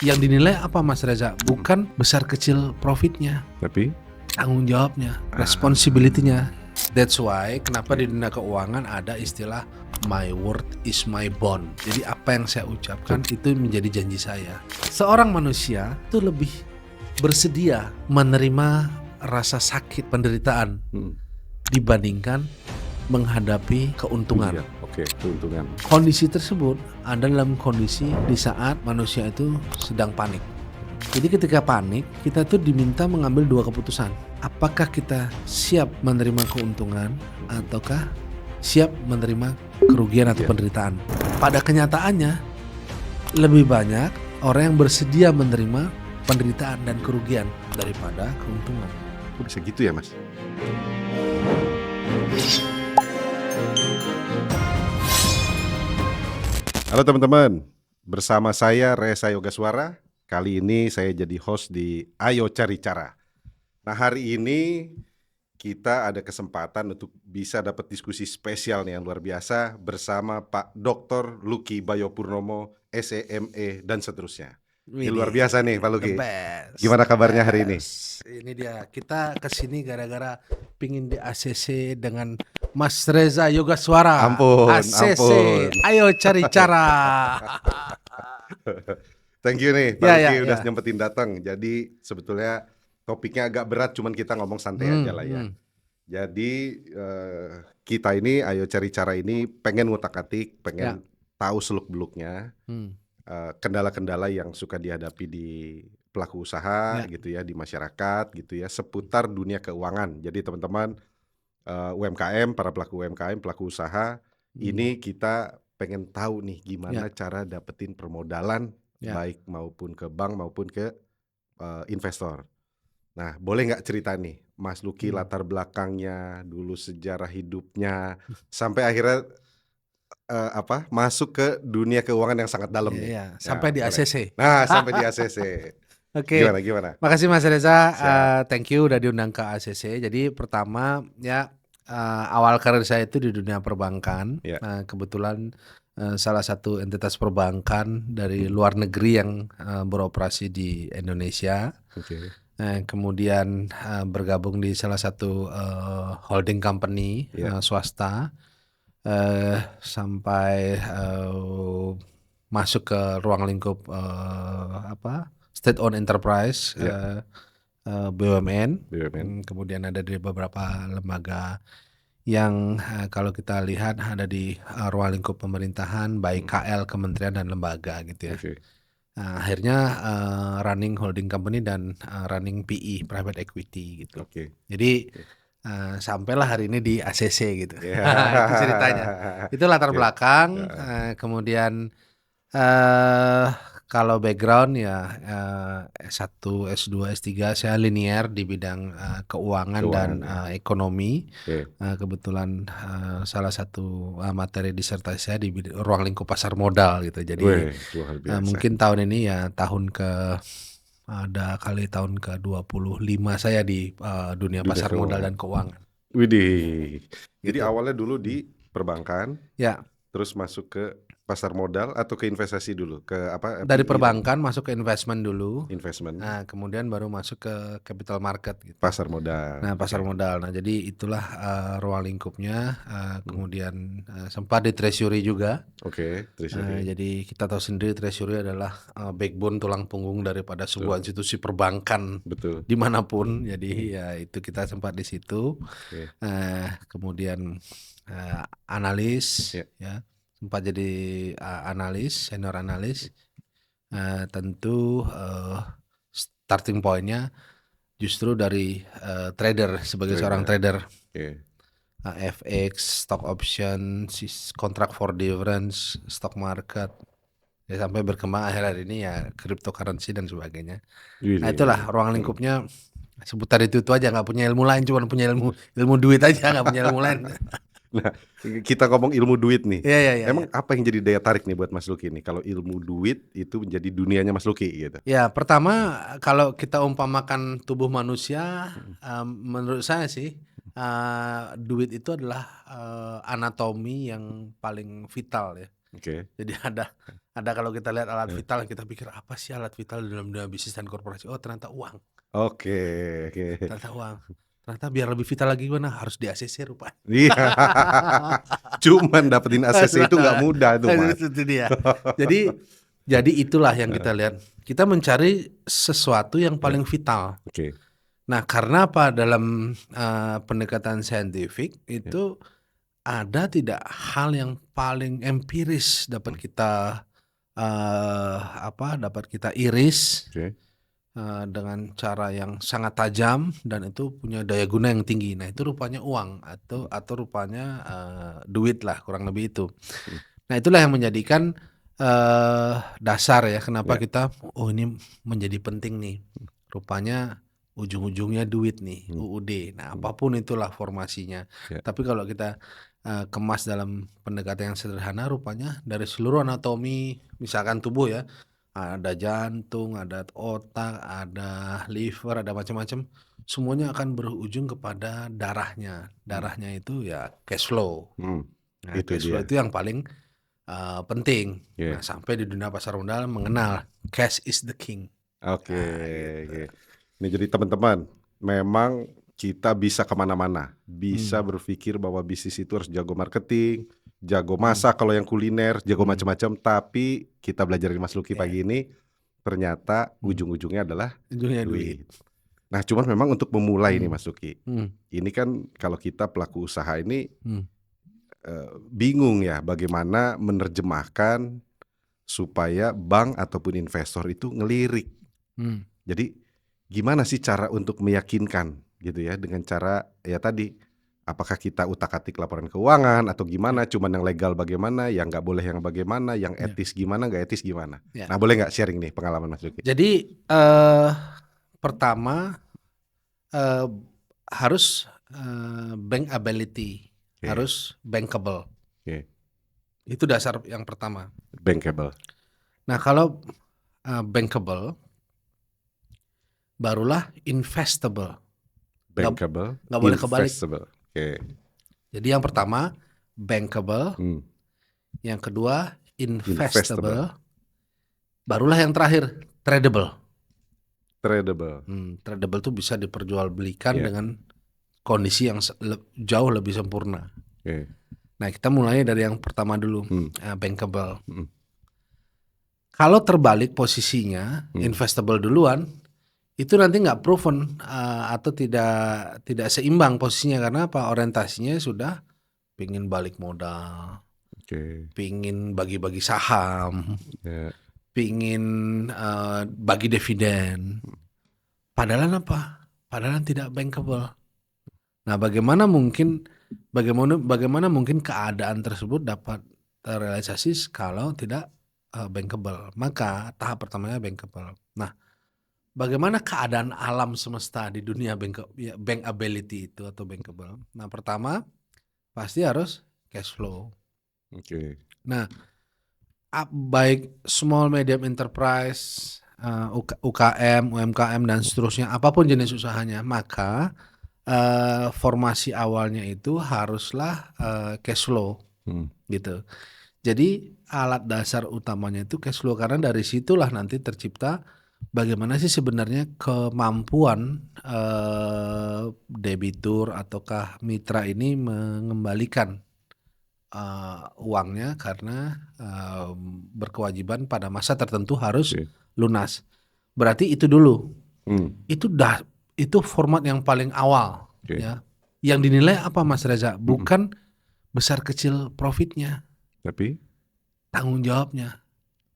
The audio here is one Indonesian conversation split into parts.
Yang dinilai apa Mas Reza? Bukan besar kecil profitnya, Tapi tanggung jawabnya, responsibility-nya. That's why kenapa di dunia keuangan ada istilah my word is my bond. Jadi apa yang saya ucapkan itu menjadi janji saya. Seorang manusia itu lebih bersedia menerima rasa sakit penderitaan dibandingkan menghadapi keuntungan. iya, oke, keuntungan. Kondisi tersebut ada dalam kondisi di saat manusia itu sedang panik. Jadi ketika panik, kita tuh diminta mengambil dua keputusan. Apakah kita siap menerima keuntungan ataukah siap menerima kerugian atau penderitaan? Pada kenyataannya, lebih banyak orang yang bersedia menerima penderitaan dan kerugian daripada keuntungan. Kok bisa gitu ya, Mas? Halo teman-teman, bersama saya Reza Yogaswara. Kali ini saya jadi host di Ayo Cari Cara. Nah, hari ini kita ada kesempatan untuk bisa dapat diskusi spesial nih yang luar biasa bersama Pak Dr. Lucky Bayopurnomo, SEME dan seterusnya. Ini luar biasa nih Pak Lucky. Gimana kabarnya hari ini? Ini dia, kita kesini gara-gara pingin di ACC dengan Mas Reza Yogaswara. Ampun. Ayo cari cara. Thank you nih Pak Lucky udah nyempetin datang. Jadi sebetulnya topiknya agak berat, cuman kita ngomong santai aja lah ya. Jadi kita ini Ayo Cari Cara ini pengen ngutak-atik, pengen tahu seluk-beluknya kendala-kendala yang suka dihadapi di pelaku usaha gitu ya, di masyarakat gitu ya, seputar dunia keuangan. Jadi teman-teman UMKM, para pelaku UMKM, pelaku usaha, ini kita pengen tahu nih gimana cara dapetin permodalan baik maupun ke bank maupun ke investor. Nah, boleh nggak cerita nih Mas Lucky latar belakangnya, dulu sejarah hidupnya, sampai akhirnya masuk ke dunia keuangan yang sangat dalam nih. Sampai di ACC. Nah, sampai di ACC. Oke. Gimana? Makasih Mas Reza, thank you udah diundang ke ACC. Jadi pertama ya awal karir saya itu di dunia perbankan. Nah, kebetulan salah satu entitas perbankan dari luar negeri yang beroperasi di Indonesia. Kemudian bergabung di salah satu holding company swasta sampai masuk ke ruang lingkup state owned enterprise BUMN. Kemudian ada di beberapa lembaga yang kalau kita lihat ada di ruang lingkup pemerintahan baik KL, kementerian dan lembaga gitu ya. Akhirnya running holding company dan running PE private equity gitu. Jadi sampailah hari ini di ACC gitu. Itu ceritanya. Itu latar belakang. Kemudian kalau background ya S1, S2, S3 saya linear di bidang keuangan dan ekonomi. Kebetulan salah satu materi disertasi saya di ruang lingkup pasar modal gitu. Jadi mungkin tahun ini ya tahun ke-25 saya di dunia pasar modal dan keuangan. Widih. Jadi awalnya dulu di perbankan. Ya. Terus masuk ke pasar modal atau ke investasi dulu? Dari perbankan masuk ke investment dulu. Investment. Nah, kemudian baru masuk ke capital market gitu. Pasar modal. Nah, pasar modal. Nah, jadi itulah ruang lingkupnya. Kemudian sempat di treasury juga. Treasury. Jadi kita tahu sendiri treasury adalah backbone, tulang punggung daripada sebuah institusi perbankan dimanapun. Jadi ya itu kita sempat di situ. Kemudian analis ya. Sempat jadi analis, senior analis. Tentu starting pointnya justru dari trader sebagai seorang trader. FX, stock option, contract for difference, stock market. Ya sampai berkembang akhir-akhir ini ya cryptocurrency dan sebagainya. Nah, itulah ruang lingkupnya seputar itu aja, nggak punya ilmu lain, cuma punya ilmu duit aja, nggak punya ilmu lain. Nah, kita ngomong ilmu duit nih. Emang Ya. apa yang jadi daya tarik nih buat Mas Lucky nih kalau ilmu duit itu menjadi dunianya Mas Lucky gitu? Ya, pertama kalau kita umpamakan tubuh manusia, menurut saya sih duit itu adalah anatomi yang paling vital ya. Jadi ada kalau kita lihat alat vital kita pikir apa sih alat vital dalam dunia bisnis dan korporasi? Oh ternyata uang. Ternyata uang. Ternyata biar lebih vital lagi gimana? Harus di ACC rupanya. Iya. Cuman dapetin ACC itu nggak mudah tuh, Mas. Itu dia. Jadi itulah yang kita lihat. Kita mencari sesuatu yang paling vital. Nah, karena apa dalam pendekatan saintifik itu ada tidak hal yang paling empiris dapat kita dapat kita iris dengan cara yang sangat tajam dan itu punya daya guna yang tinggi. Nah, itu rupanya uang atau rupanya duit lah kurang lebih itu. Nah, itulah yang menjadikan dasar ya kenapa kita ini menjadi penting nih. Rupanya ujung-ujungnya duit nih, UUD. Nah, apapun itulah formasinya. Tapi kalau kita kemas dalam pendekatan yang sederhana, rupanya dari seluruh anatomi, misalkan tubuh ya, ada jantung, ada otak, ada liver, ada macam-macam. Semuanya akan berujung kepada darahnya. Darahnya itu ya cash flow. Nah, cash flow itu yang paling penting. Nah, sampai di dunia pasar modal mengenal cash is the king. Ini jadi teman-teman, memang kita bisa kemana-mana, bisa berpikir bahwa bisnis itu harus jago marketing, jago masak kalau yang kuliner, jago macam-macam. Tapi kita belajar dari Mas Lucky pagi ini, ternyata ujung-ujungnya adalah duit. Nah, cuman memang untuk memulai nih Mas Lucky, ini kan kalau kita pelaku usaha ini bingung ya bagaimana menerjemahkan supaya bank ataupun investor itu ngelirik. Jadi gimana sih cara untuk meyakinkan gitu ya dengan cara ya tadi apakah kita utak-atik laporan keuangan atau gimana, cuman yang legal bagaimana, yang nggak boleh yang bagaimana, yang etis gimana, nggak etis gimana. Nah, boleh nggak sharing nih pengalaman Mas Lucky? Jadi pertama harus bankability, harus bankable. Itu dasar yang pertama. Bankable. Nah, kalau bankable, barulah investable. Bankable, nggak boleh kebalik. Jadi yang pertama bankable, yang kedua investable, barulah yang terakhir tradable. Tradable itu bisa diperjualbelikan dengan kondisi yang jauh lebih sempurna. Nah, kita mulai dari yang pertama dulu, bankable. Kalau terbalik posisinya, investable duluan, itu nanti nggak proven atau tidak seimbang posisinya karena apa? Orientasinya sudah pingin balik modal, pingin bagi-bagi saham, pingin bagi dividen. Padahal apa? Padahal tidak bankable. Nah, bagaimana mungkin keadaan tersebut dapat terrealisasi kalau tidak bankable? Maka tahap pertamanya bankable. Nah, bagaimana keadaan alam semesta di dunia bankability itu atau bankable? Nah, pertama pasti harus cash flow. Nah, baik small medium enterprise, UKM, UMKM dan seterusnya, apapun jenis usahanya, maka formasi awalnya itu haruslah cash flow, gitu. Jadi alat dasar utamanya itu cash flow karena dari situlah nanti tercipta bagaimana sih sebenarnya kemampuan debitur ataukah mitra ini mengembalikan uangnya karena berkewajiban pada masa tertentu harus lunas. Berarti itu dulu. Itu format yang paling awal ya. Yang dinilai apa Mas Reza? Bukan besar kecil profitnya, tapi tanggung jawabnya,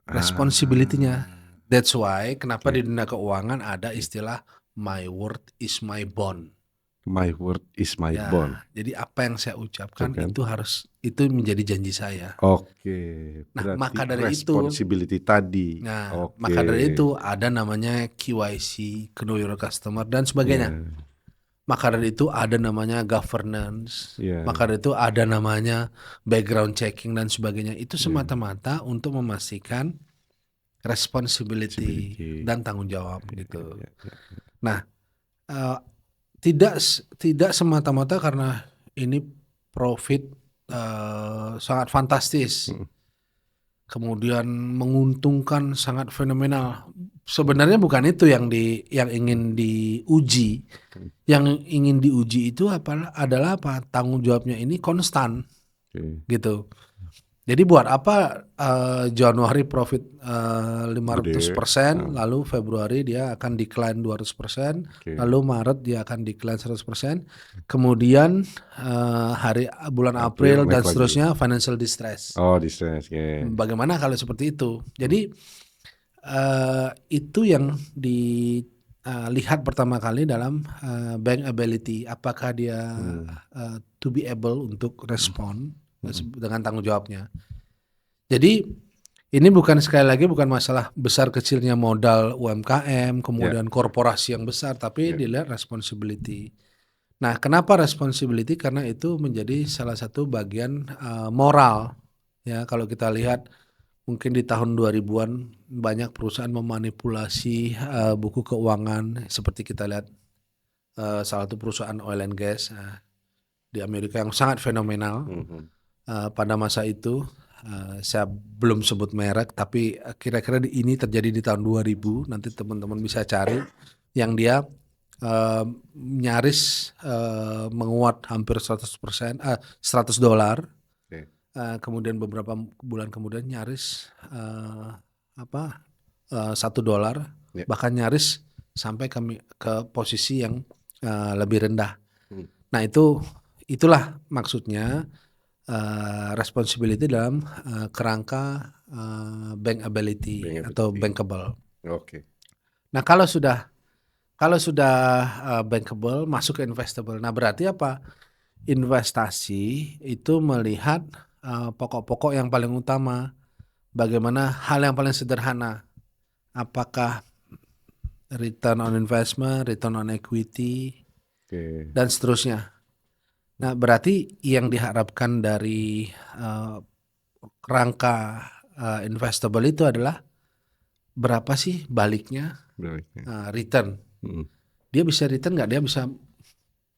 responsibility-nya. That's why kenapa di dunia keuangan ada istilah my word is my bond. My word is my bond. Jadi apa yang saya ucapkan itu menjadi janji saya. Nah, maka dari responsibility tadi. Nah, maka dari itu ada namanya KYC, Know Your Customer dan sebagainya. Maka dari itu ada namanya governance. Maka dari itu ada namanya background checking dan sebagainya. Itu semata-mata untuk memastikan responsibility dan tanggung jawab gitu. Nah, tidak semata-mata karena ini profit sangat fantastis. kemudian menguntungkan sangat fenomenal. Sebenarnya bukan itu yang ingin diuji. Yang ingin diuji itu adalah apa? Tanggung jawabnya ini konstan, gitu. Jadi buat apa Januari profit 500%, lalu Februari dia akan decline 200%, lalu Maret dia akan decline 100%, kemudian bulan April dan seterusnya financial distress. Oh, distress. Bagaimana kalau seperti itu? Jadi itu yang dilihat pertama kali dalam bank ability, apakah dia to be able untuk respon dengan tanggung jawabnya. Jadi ini sekali lagi bukan masalah besar kecilnya modal UMKM, kemudian korporasi yang besar, tapi dilihat responsibility. Nah, kenapa responsibility? Karena itu menjadi salah satu bagian moral. Ya, kalau kita lihat mungkin di tahun 2000-an banyak perusahaan memanipulasi buku keuangan, seperti kita lihat salah satu perusahaan oil and gas di Amerika yang sangat fenomenal. Pada masa itu saya belum sebut merek, tapi kira-kira ini terjadi di tahun 2000. Nanti teman-teman bisa cari yang dia nyaris menguat hampir 100%, $100. Kemudian beberapa bulan kemudian nyaris $1, bahkan nyaris sampai ke posisi yang lebih rendah. Nah, itulah maksudnya responsibility dalam kerangka bankability atau bankable. Nah, kalau sudah bankable masuk ke investable. Nah, berarti apa? Investasi itu melihat pokok-pokok yang paling utama. Bagaimana hal yang paling sederhana? Apakah return on investment, return on equity, dan seterusnya. Nah, berarti yang diharapkan dari rangka investable itu adalah berapa sih baliknya return. Dia bisa return nggak? Dia bisa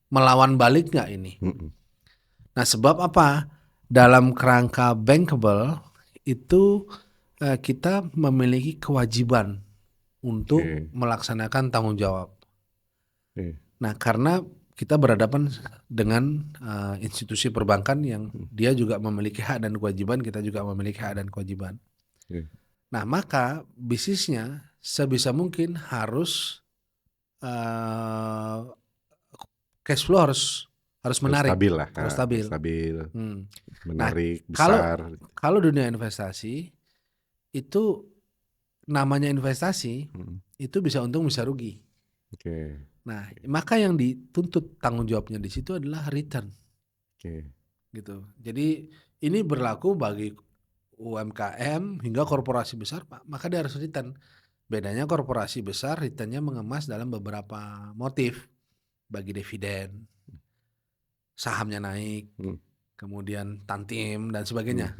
melawan balik nggak ini? Nah, sebab apa? Dalam kerangka bankable itu kita memiliki kewajiban untuk melaksanakan tanggung jawab. Nah, karena kita berhadapan dengan institusi perbankan yang dia juga memiliki hak dan kewajiban, kita juga memiliki hak dan kewajiban. Nah, maka bisnisnya sebisa mungkin harus cash flow harus menarik, harus stabil, menarik, besar. Kalau dunia investasi itu namanya investasi, itu bisa untung bisa rugi. Nah, maka yang dituntut tanggung jawabnya di situ adalah return. Gitu. Jadi ini berlaku bagi UMKM hingga korporasi besar, Pak. Maka dia harus return. Bedanya korporasi besar returnnya mengemas dalam beberapa motif. Bagi dividen, sahamnya naik, kemudian tantim dan sebagainya.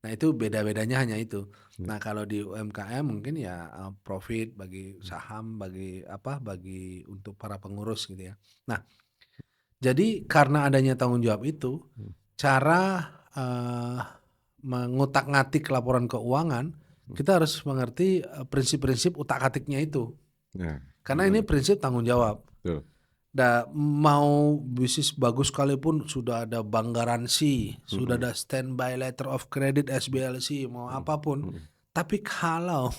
Nah, itu beda-bedanya hanya itu. Nah, kalau di UMKM mungkin ya profit bagi saham, bagi untuk para pengurus gitu ya. Nah, jadi karena adanya tanggung jawab itu, cara mengutak-ngatik laporan keuangan, kita harus mengerti prinsip-prinsip utak-atiknya itu. Karena ini prinsip tanggung jawab. Mau bisnis bagus sekalipun sudah ada bank garansi, sudah ada standby letter of credit SBLC, mau apapun, tapi kalau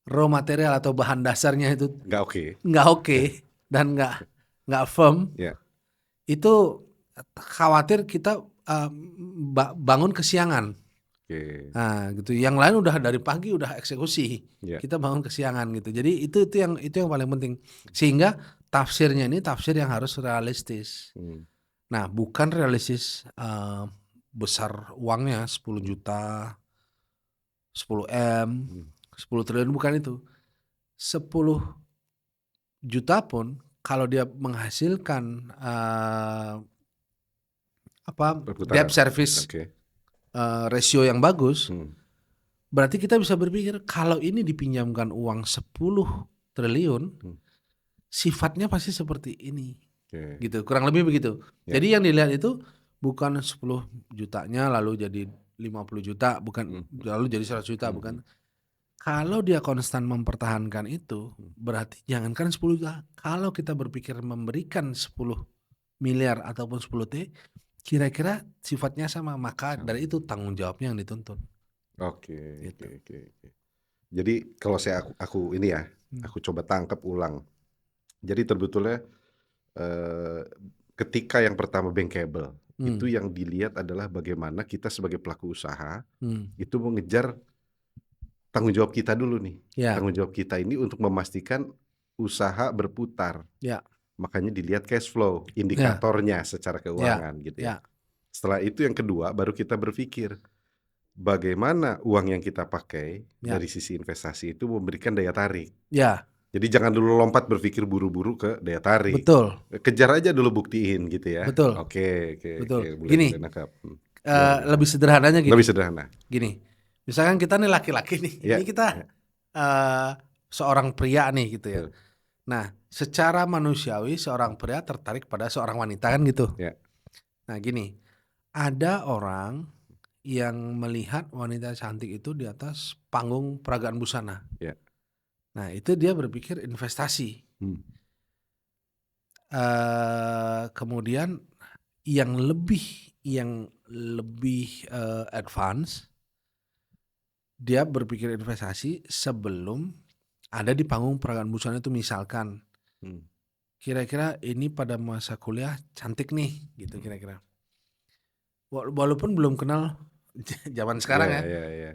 raw material atau bahan dasarnya itu nggak oke dan nggak firm, itu khawatir kita bangun kesiangan. Nah, gitu. Yang lain udah dari pagi udah eksekusi, kita bangun kesiangan gitu. Jadi itu yang paling penting. Sehingga tafsirnya ini tafsir yang harus realistis. Nah, bukan realistis besar uangnya 10 juta, 10 M, 10 triliun, bukan itu. 10 juta pun kalau dia menghasilkan debt service ratio yang bagus, berarti kita bisa berpikir kalau ini dipinjamkan uang 10 triliun, sifatnya pasti seperti ini, gitu, kurang lebih begitu. Jadi yang dilihat itu bukan 10 jutanya lalu jadi 50 juta, bukan lalu jadi 100 juta, bukan. Kalau dia konstan mempertahankan itu, berarti jangankan 10 juta. Kalau kita berpikir memberikan 10 miliar ataupun 10 T, kira-kira sifatnya sama, maka dari itu tanggung jawabnya yang dituntut. Oke. Gitu. Oke. Jadi kalau aku ini ya, aku coba tangkap ulang. Jadi sebetulnya ketika yang pertama bankable, itu yang dilihat adalah bagaimana kita sebagai pelaku usaha itu mengejar tanggung jawab kita dulu nih. Tanggung jawab kita ini untuk memastikan usaha berputar. Makanya dilihat cash flow, indikatornya secara keuangan gitu ya. Setelah itu yang kedua baru kita berpikir bagaimana uang yang kita pakai dari sisi investasi itu memberikan daya tarik. Jadi jangan dulu lompat berpikir buru-buru ke daya tarik. Betul. Kejar aja dulu, buktiin gitu ya. Betul. Oke. Gini, lebih sederhananya gini. Lebih sederhana. Gini, misalkan kita nih laki-laki nih, ini kita seorang pria nih gitu ya. Nah, secara manusiawi seorang pria tertarik pada seorang wanita kan gitu. Nah gini, ada orang yang melihat wanita cantik itu di atas panggung peragaan busana. Nah itu dia berpikir investasi. Kemudian yang lebih advance, dia berpikir investasi sebelum ada di panggung peragaan busana itu. Misalkan kira-kira ini pada masa kuliah cantik nih gitu kira-kira. Walaupun belum kenal zaman sekarang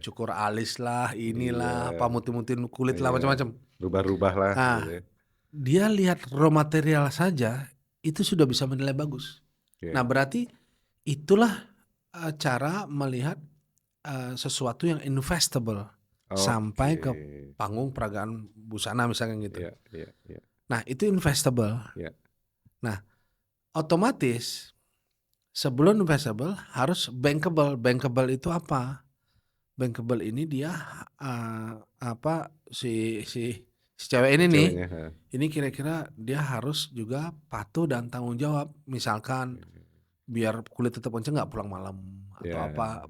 cukur alis lah, inilah, pamutih-mutihin kulit lah, macam-macam. Rubah-rubah lah. Nah, gitu ya. Dia lihat raw material saja itu sudah bisa menilai bagus. Nah berarti itulah cara melihat sesuatu yang investable sampai ke panggung peragaan busana misalnya gitu. Nah itu investable. Nah otomatis sebelum investable harus bankable. Bankable itu apa? Bankable ini dia si cewek ini nih, ini kira-kira dia harus juga patuh dan tanggung jawab. Misalkan biar kulit tetap kenceng nggak pulang malam atau apa,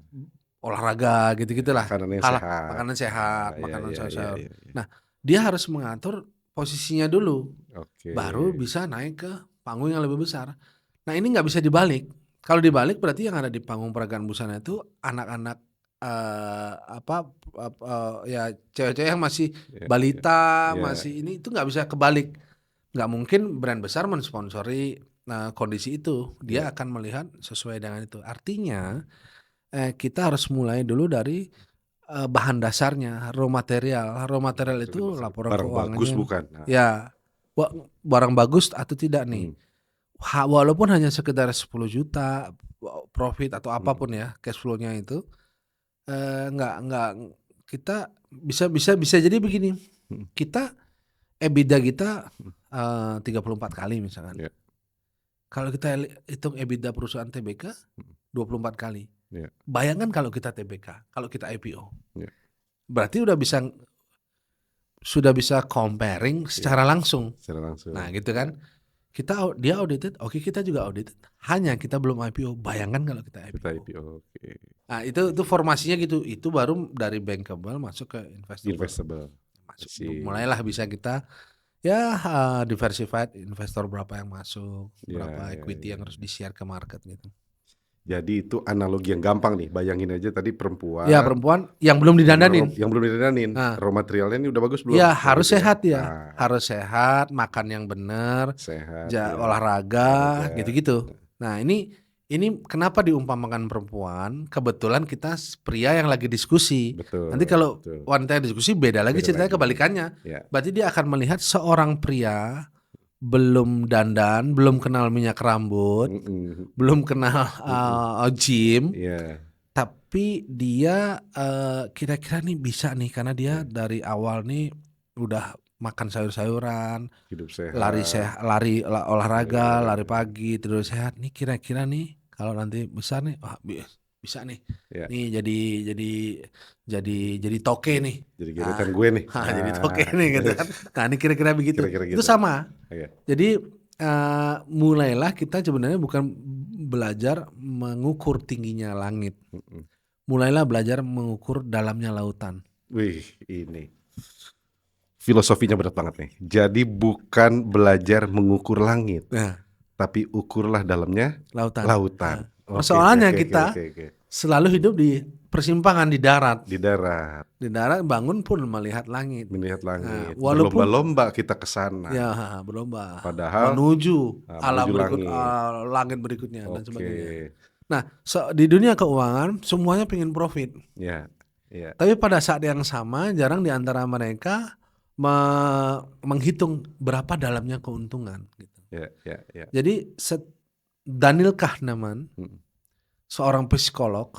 olahraga gitu-gitulah. Makanan sehat, makanan sayur. Nah dia harus mengatur posisinya dulu, baru bisa naik ke panggung yang lebih besar. Nah ini nggak bisa dibalik. Kalau dibalik berarti yang ada di panggung peragaan busana itu anak-anak ya cewek-cewek yang masih balita, masih ini itu nggak bisa kebalik. Nggak mungkin brand besar mensponsori kondisi itu. Dia akan melihat sesuai dengan itu. Artinya kita harus mulai dulu dari bahan dasarnya, raw material. Raw material itu laporan keuangannya. Bagus bukan? Ya, barang bagus atau tidak nih. Walaupun hanya sekedar 10 juta profit atau apapun ya cash flow-nya itu. Nggak kita bisa jadi begini. Kita EBITDA kita 34 kali misalkan. Kalau kita hitung EBITDA perusahaan TBK 24 kali. Bayangkan kalau kita TBK, kalau kita IPO. Berarti sudah bisa comparing secara langsung. Nah, gitu kan. Dia audited, oke kita juga audited. Hanya kita belum IPO. Bayangkan kalau kita IPO. Nah, itu formasinya gitu. Itu baru dari bankable masuk ke investable. Mulailah bisa kita diversified investor berapa yang masuk, berapa equity yang harus di-share ke market gitu. Jadi itu analogi yang gampang nih. Bayangin aja tadi perempuan. Ya, perempuan yang belum didandanin. Raw materialnya ini udah bagus belum? Ya, harus sehat ya. Harus sehat, makan yang benar, olahraga, gitu-gitu. Nah, ini kenapa diumpamakan perempuan? Kebetulan kita pria yang lagi diskusi. Nanti kalau wanita yang diskusi beda lagi ceritanya kebalikannya. Berarti dia akan melihat seorang pria belum dandan, belum kenal minyak rambut, belum kenal gym, tapi dia kira-kira nih bisa nih karena dia dari awal nih udah makan sayur-sayuran, hidup sehat, lari olahraga, lari pagi, tidur sehat. Nih kira-kira nih kalau nanti besar nih, bisa nih. Nih jadi toke nih. Jadi gebetan gue nih. Jadi toke nih gitu kan. Nah, ini kira-kira begitu. Itu sama. Jadi mulailah kita sebenarnya bukan belajar mengukur tingginya langit. mulailah belajar mengukur dalamnya lautan. Wih, ini filosofinya berat banget nih. Jadi bukan belajar mengukur langit, tapi ukurlah dalamnya lautan. Persoalannya kita selalu hidup di persimpangan di darat. Di darat bangun pun melihat langit. Walaupun berlomba kita ke sana. Ya, berlomba. Padahal menuju alam berikut, langit berikutnya dan sebagainya. Nah, di dunia keuangan semuanya pengen profit. Tapi pada saat yang sama jarang di antara mereka menghitung berapa dalamnya keuntungan. Gitu. Jadi Daniel Kahneman, seorang psikolog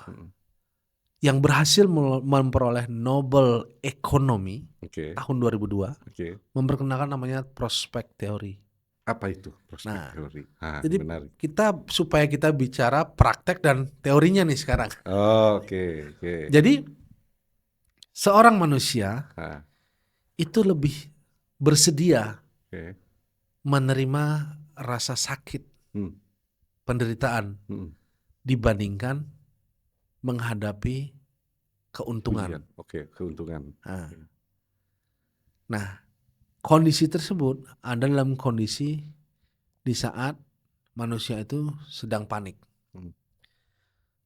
yang berhasil memperoleh Nobel Ekonomi tahun 2002, memperkenalkan namanya prospek teori. Apa itu prospek teori? Jadi menarik. Supaya kita bicara praktek dan teorinya nih sekarang. Jadi seorang manusia itu lebih bersedia menerima rasa sakit, penderitaan dibandingkan menghadapi keuntungan. Keuntungan. Nah, kondisi tersebut ada dalam kondisi di saat manusia itu sedang panik.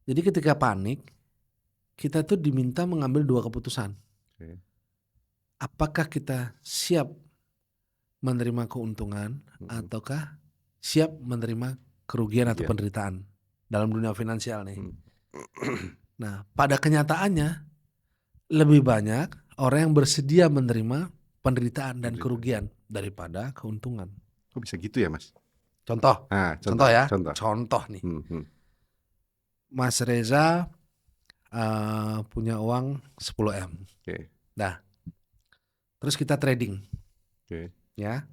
Jadi ketika panik, kita tuh diminta mengambil dua keputusan. Apakah kita siap menerima keuntungan ataukah siap menerima kerugian atau penderitaan dalam dunia finansial nih. Nah, pada kenyataannya lebih banyak orang yang bersedia menerima penderitaan dan kerugian daripada keuntungan. Kok bisa gitu ya, Mas? Contoh nih. Mas Reza punya uang 10M. Nah, terus kita trading. Ya.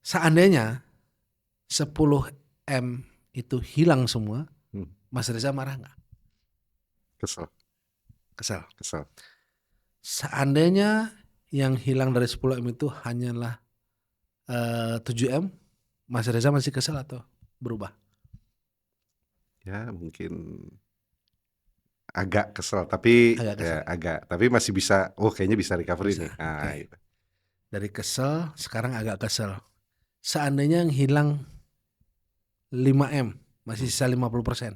Seandainya 10M itu hilang semua, Mas Reza marah nggak? Kesel. Seandainya yang hilang dari 10M itu hanyalah 7M, Mas Reza masih kesel atau berubah? Ya mungkin agak kesel, tapi tapi masih bisa. Kayaknya bisa recovery nih. Gitu. Dari kesel sekarang agak kesel. Seandainya yang hilang 5M masih sisa 50%,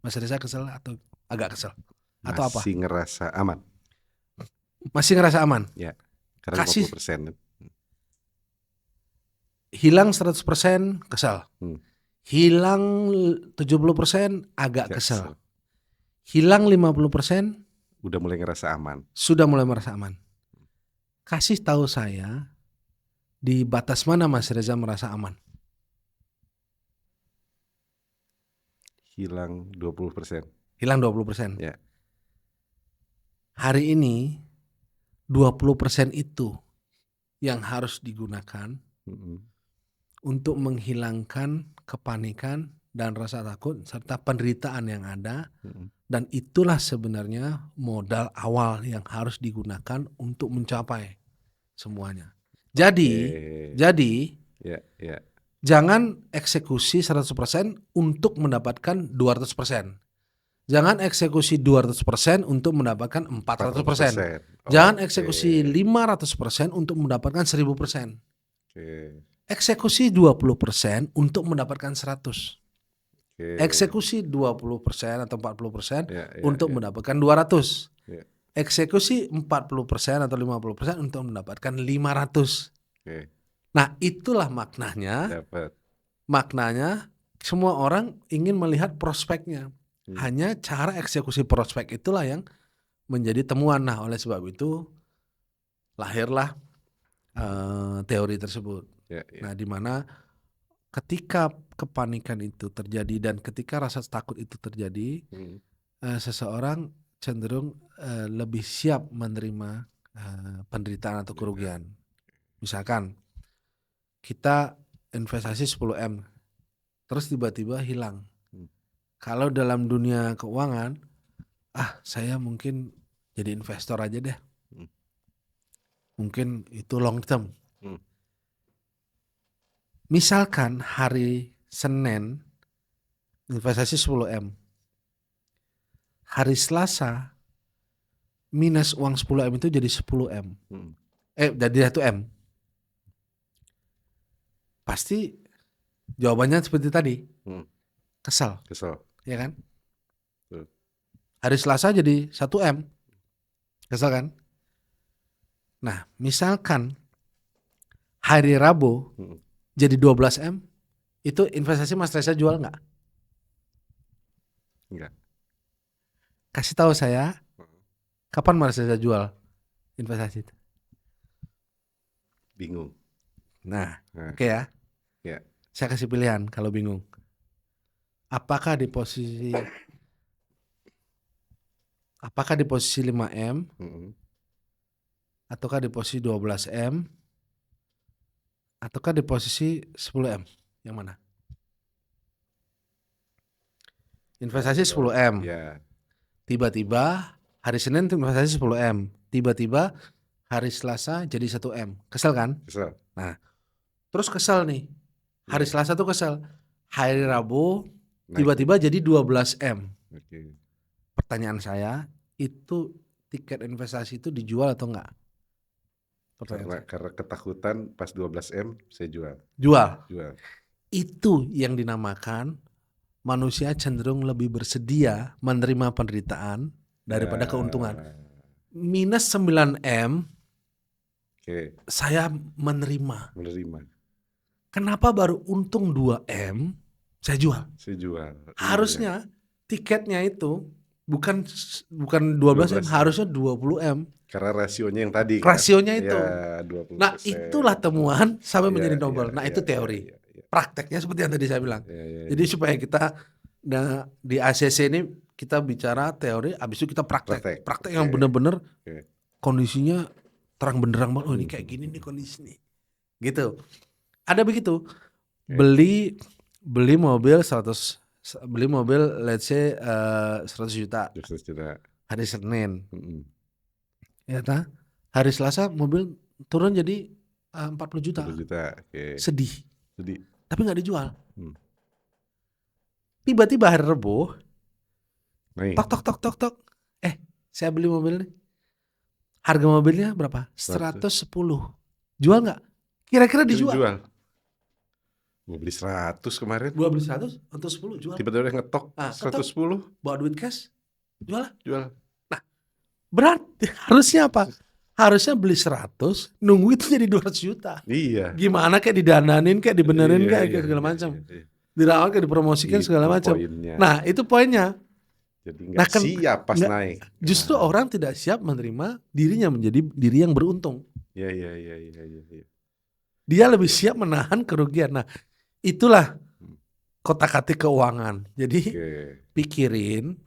Mas Reza kesel atau agak kesel? Atau apa? Masih ngerasa aman. Masih ngerasa aman? Ya, karena 50%. Hilang 100% kesel. Hilang 70% agak kesel. Hilang 50% udah mulai ngerasa aman. Sudah mulai merasa aman. Kasih tahu saya di batas mana Mas Reza merasa aman? Hilang 20%. Hilang 20%. Ya. Hari ini 20% itu yang harus digunakan untuk menghilangkan kepanikan dan rasa takut serta penderitaan yang ada. Dan itulah sebenarnya modal awal yang harus digunakan untuk mencapai semuanya. Jadi jangan eksekusi 100% untuk mendapatkan 200%. Jangan eksekusi 200% untuk mendapatkan 400%. Jangan eksekusi 500% untuk mendapatkan 1000%. Eksekusi 20% untuk mendapatkan 100. Eksekusi 20% atau 40% untuk mendapatkan 200. Eksekusi 40% atau 50% untuk mendapatkan 500. Nah, itulah maknanya. Maknanya semua orang ingin melihat prospeknya. Hanya cara eksekusi prospek itulah yang menjadi temuan. Nah, oleh sebab itu lahirlah teori tersebut. Nah, di mana ketika kepanikan itu terjadi dan ketika rasa takut itu terjadi, seseorang cenderung lebih siap menerima penderitaan atau kerugian. Misalkan kita investasi 10M, terus tiba-tiba hilang. Kalau dalam dunia keuangan, saya mungkin jadi investor aja deh. Mungkin itu long term. Misalkan hari Senin investasi 10M, hari Selasa minus uang 10M itu jadi 10M. Jadi 1M. Pasti jawabannya seperti tadi. Kesal. Ya kan? Hari Selasa jadi 1M. Kesal kan? Nah, misalkan hari Rabu jadi 12M, itu investasi Mas Reza jual nggak? Enggak. Kasih tahu saya, kapan Mas Reza jual investasi itu? Bingung. Nah. Oke ya. Ya. Saya kasih pilihan kalau bingung. Apakah di posisi 5M, ataukah di posisi 12M, ataukah di posisi 10M? Yang mana? Investasi 10M. Ya. Tiba-tiba hari Senin investasi 10M. Tiba-tiba hari Selasa jadi 1M. Kesel kan? Kesel. Nah, terus kesel nih. Hari Selasa tuh kesel. Hari Rabu tiba-tiba jadi 12M. Pertanyaan saya, itu tiket investasi itu dijual atau enggak? Karena ketakutan pas 12M saya jual. Jual. Itu yang dinamakan manusia cenderung lebih bersedia menerima penderitaan daripada keuntungan. Minus 9M, saya menerima. Kenapa baru untung 2M, saya jual. Harusnya tiketnya itu bukan 12M, harusnya 20M. Karena rasionya yang tadi. Rasionya itu. Ya, 20%. Nah, itulah temuan sampai menjadi Nobel. Itu teori. Prakteknya seperti yang tadi saya bilang. Jadi supaya kita di ACC ini kita bicara teori, habis itu kita praktek. Praktek yang benar-benar kondisinya terang benderang banget. Oh, ini kayak gini nih kondisi nih. Gitu. Ada begitu. Beli mobil let's say 100 juta. Hari Senin. Ya ta? Hari Selasa mobil turun jadi 40 juta. Sedih. Tapi nggak dijual. Tiba-tiba hari Rebo, tok. Saya beli mobil nih. Harga mobilnya berapa? 110. Jual nggak? Kira-kira dijual. Gue beli 100 kemarin. Gue beli 100 untuk 10 jual. Tiba-tiba ngetok 110. Bawa duit cash, jual. Nah, berarti harusnya apa? Harusnya beli 100, nunggu itu jadi 200 juta. Iya. Gimana kayak didananin, kayak dibenerin, kayak segala macam. Dirawat, kayak dipromosikan segala macam. Nah, itu poinnya. Jadi nggak siap pas naik. Justru orang tidak siap menerima dirinya menjadi diri yang beruntung. Iya. Dia lebih siap menahan kerugian. Nah, itulah kotak-katik keuangan. Jadi pikirin,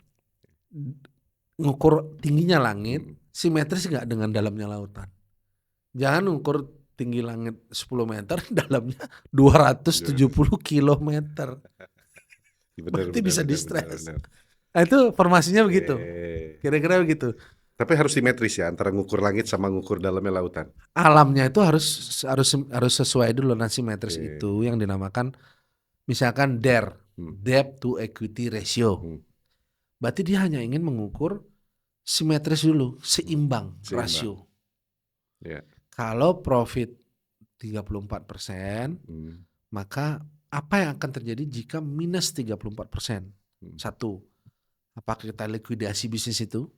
ngukur tingginya langit, simetris nggak dengan dalamnya lautan. Jangan ngukur tinggi langit 10 meter, dalamnya 270 kilometer. Berarti bisa di-stres. Nah, itu formasinya begitu. Kira-kira begitu. Tapi harus simetris ya, antara ngukur langit sama ngukur dalamnya lautan. Alamnya itu harus sesuai dulu. Nah, simetris itu yang dinamakan misalkan DER, Debt to Equity Ratio. Berarti dia hanya ingin mengukur simetris dulu, seimbang. Rasio. Kalau profit 34%, maka apa yang akan terjadi jika minus 34%? Satu, apakah kita likuidasi bisnis itu?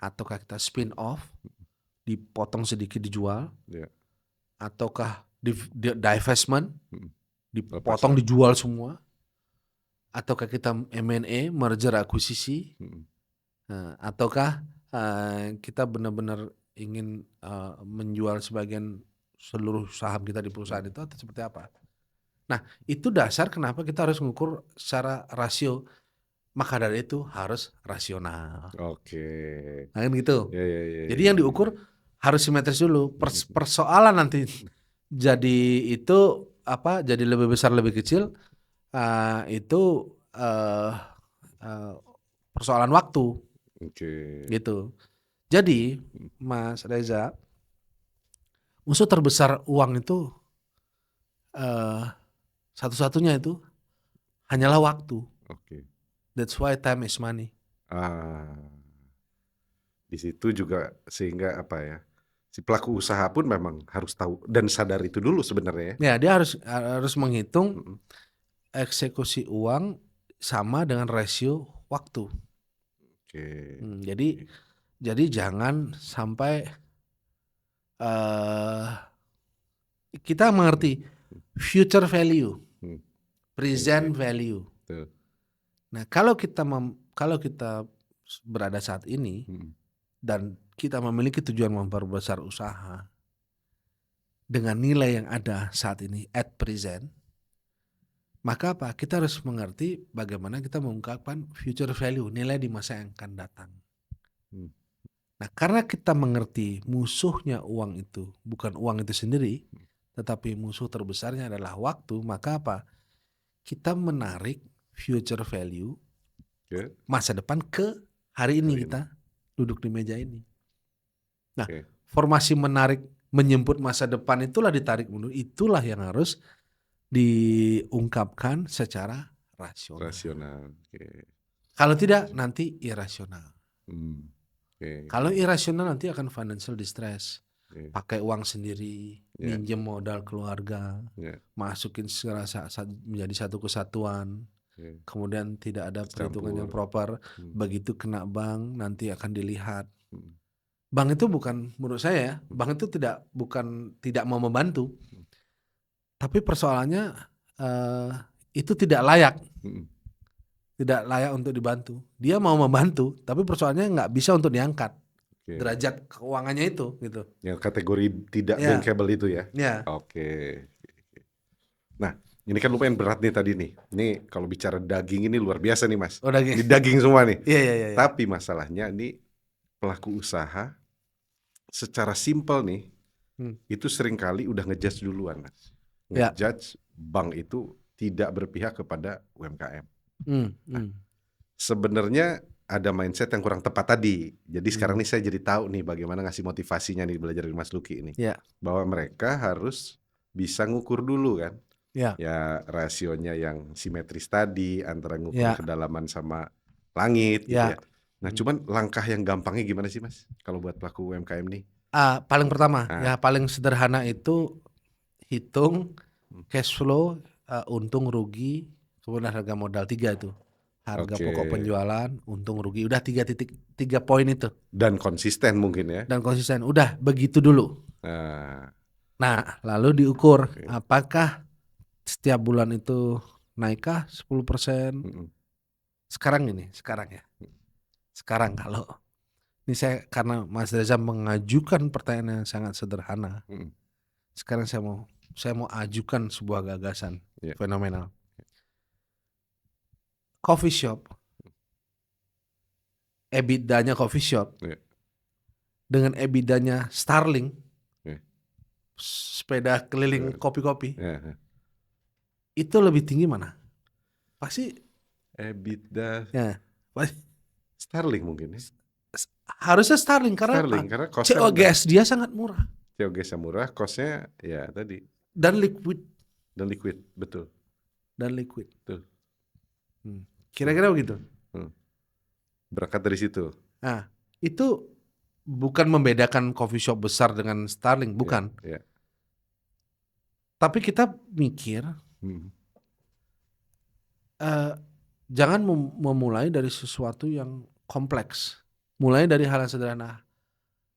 Ataukah kita spin off, dipotong sedikit dijual? Ataukah divestment, dipotong dijual semua? Ataukah kita M&A, merger akuisisi? Ataukah kita benar-benar ingin menjual seluruh saham kita di perusahaan itu, atau seperti apa? Nah, itu dasar kenapa kita harus mengukur secara rasio. Maka dari itu harus rasional. Nah, kan gitu. Jadi yang diukur harus simetris dulu. Persoalan nanti jadi itu apa? Jadi lebih besar lebih kecil itu persoalan waktu. Gitu. Jadi Mas Reza, musuh terbesar uang itu satu-satunya itu hanyalah waktu. That's why time is money. Ah, di situ juga sehingga apa ya, si pelaku usaha pun memang harus tahu dan sadar itu dulu sebenarnya ya. Ya, dia harus menghitung Mhm. eksekusi uang sama dengan rasio waktu. Oke. Jadi jangan sampai kita mengerti future value, present value. Betul. Nah, kalau kita berada saat ini dan kita memiliki tujuan memperbesar usaha dengan nilai yang ada saat ini at present, maka apa? Kita harus mengerti bagaimana kita mengungkapkan future value, nilai di masa yang akan datang. Nah, karena kita mengerti musuhnya uang itu bukan uang itu sendiri, tetapi musuh terbesarnya adalah waktu, maka apa? Kita menarik future value masa depan ke hari ini kita duduk di meja ini. Nah, formasi menarik menjemput masa depan itulah ditarik mundur, itulah yang harus diungkapkan secara rasional. Kalau tidak nanti irasional. Kalau irasional nanti akan financial distress. Pakai uang sendiri, minjem modal keluarga, masukin menjadi satu kesatuan, kemudian tidak ada perhitungan yang proper. Begitu kena bank nanti akan dilihat. Bank itu bukan, menurut saya, bank itu tidak mau membantu, tapi persoalannya itu tidak layak. Tidak layak untuk dibantu. Dia mau membantu, tapi persoalannya nggak bisa untuk diangkat derajat keuangannya itu, gitu. Yang kategori tidak bankable itu ya. Oke. Nah, ini kan lumayan berat nih tadi nih. Ini kalau bicara daging ini luar biasa nih Mas. Oh, daging. Ini daging semua nih. Iya. Tapi masalahnya ini pelaku usaha secara simpel nih, itu seringkali udah ngejudge duluan Mas. Ngejudge bank itu tidak berpihak kepada UMKM. Nah, sebenarnya ada mindset yang kurang tepat tadi. Jadi sekarang nih saya jadi tahu nih bagaimana ngasih motivasinya nih belajar dari Mas Lucky ini. Bahwa mereka harus bisa ngukur dulu kan. Ya rasionya yang simetris tadi antara ngukur kedalaman sama langit gitu ya. Nah, cuman langkah yang gampangnya gimana sih Mas kalau buat pelaku UMKM nih? Paling pertama, paling sederhana itu hitung cash flow, untung rugi, kemudian harga modal, 3 itu. Harga pokok penjualan, untung rugi, udah 3 poin itu. Dan konsisten mungkin ya. Dan konsisten, udah begitu dulu. Nah, lalu diukur apakah setiap bulan itu naikkah 10%. Sekarang ya. Sekarang kalau ini saya, karena Mas Reza mengajukan pertanyaan yang sangat sederhana. Sekarang saya mau ajukan sebuah gagasan fenomenal. Coffee shop, EBITDA-nya coffee shop dengan EBITDA-nya Starling, sepeda keliling kopi-kopi, itu lebih tinggi mana? Pasti EBITDA Starling mungkin ya. Harusnya Starling karena COGS dia sangat murah. COGS-nya murah, cost-nya ya tadi. Dan liquid, betul. Betul. Kira-kira begitu. Berangkat dari situ. Nah, itu bukan membedakan coffee shop besar dengan Starling, bukan. Tapi kita mikir, jangan memulai dari sesuatu yang kompleks. Mulai dari hal yang sederhana.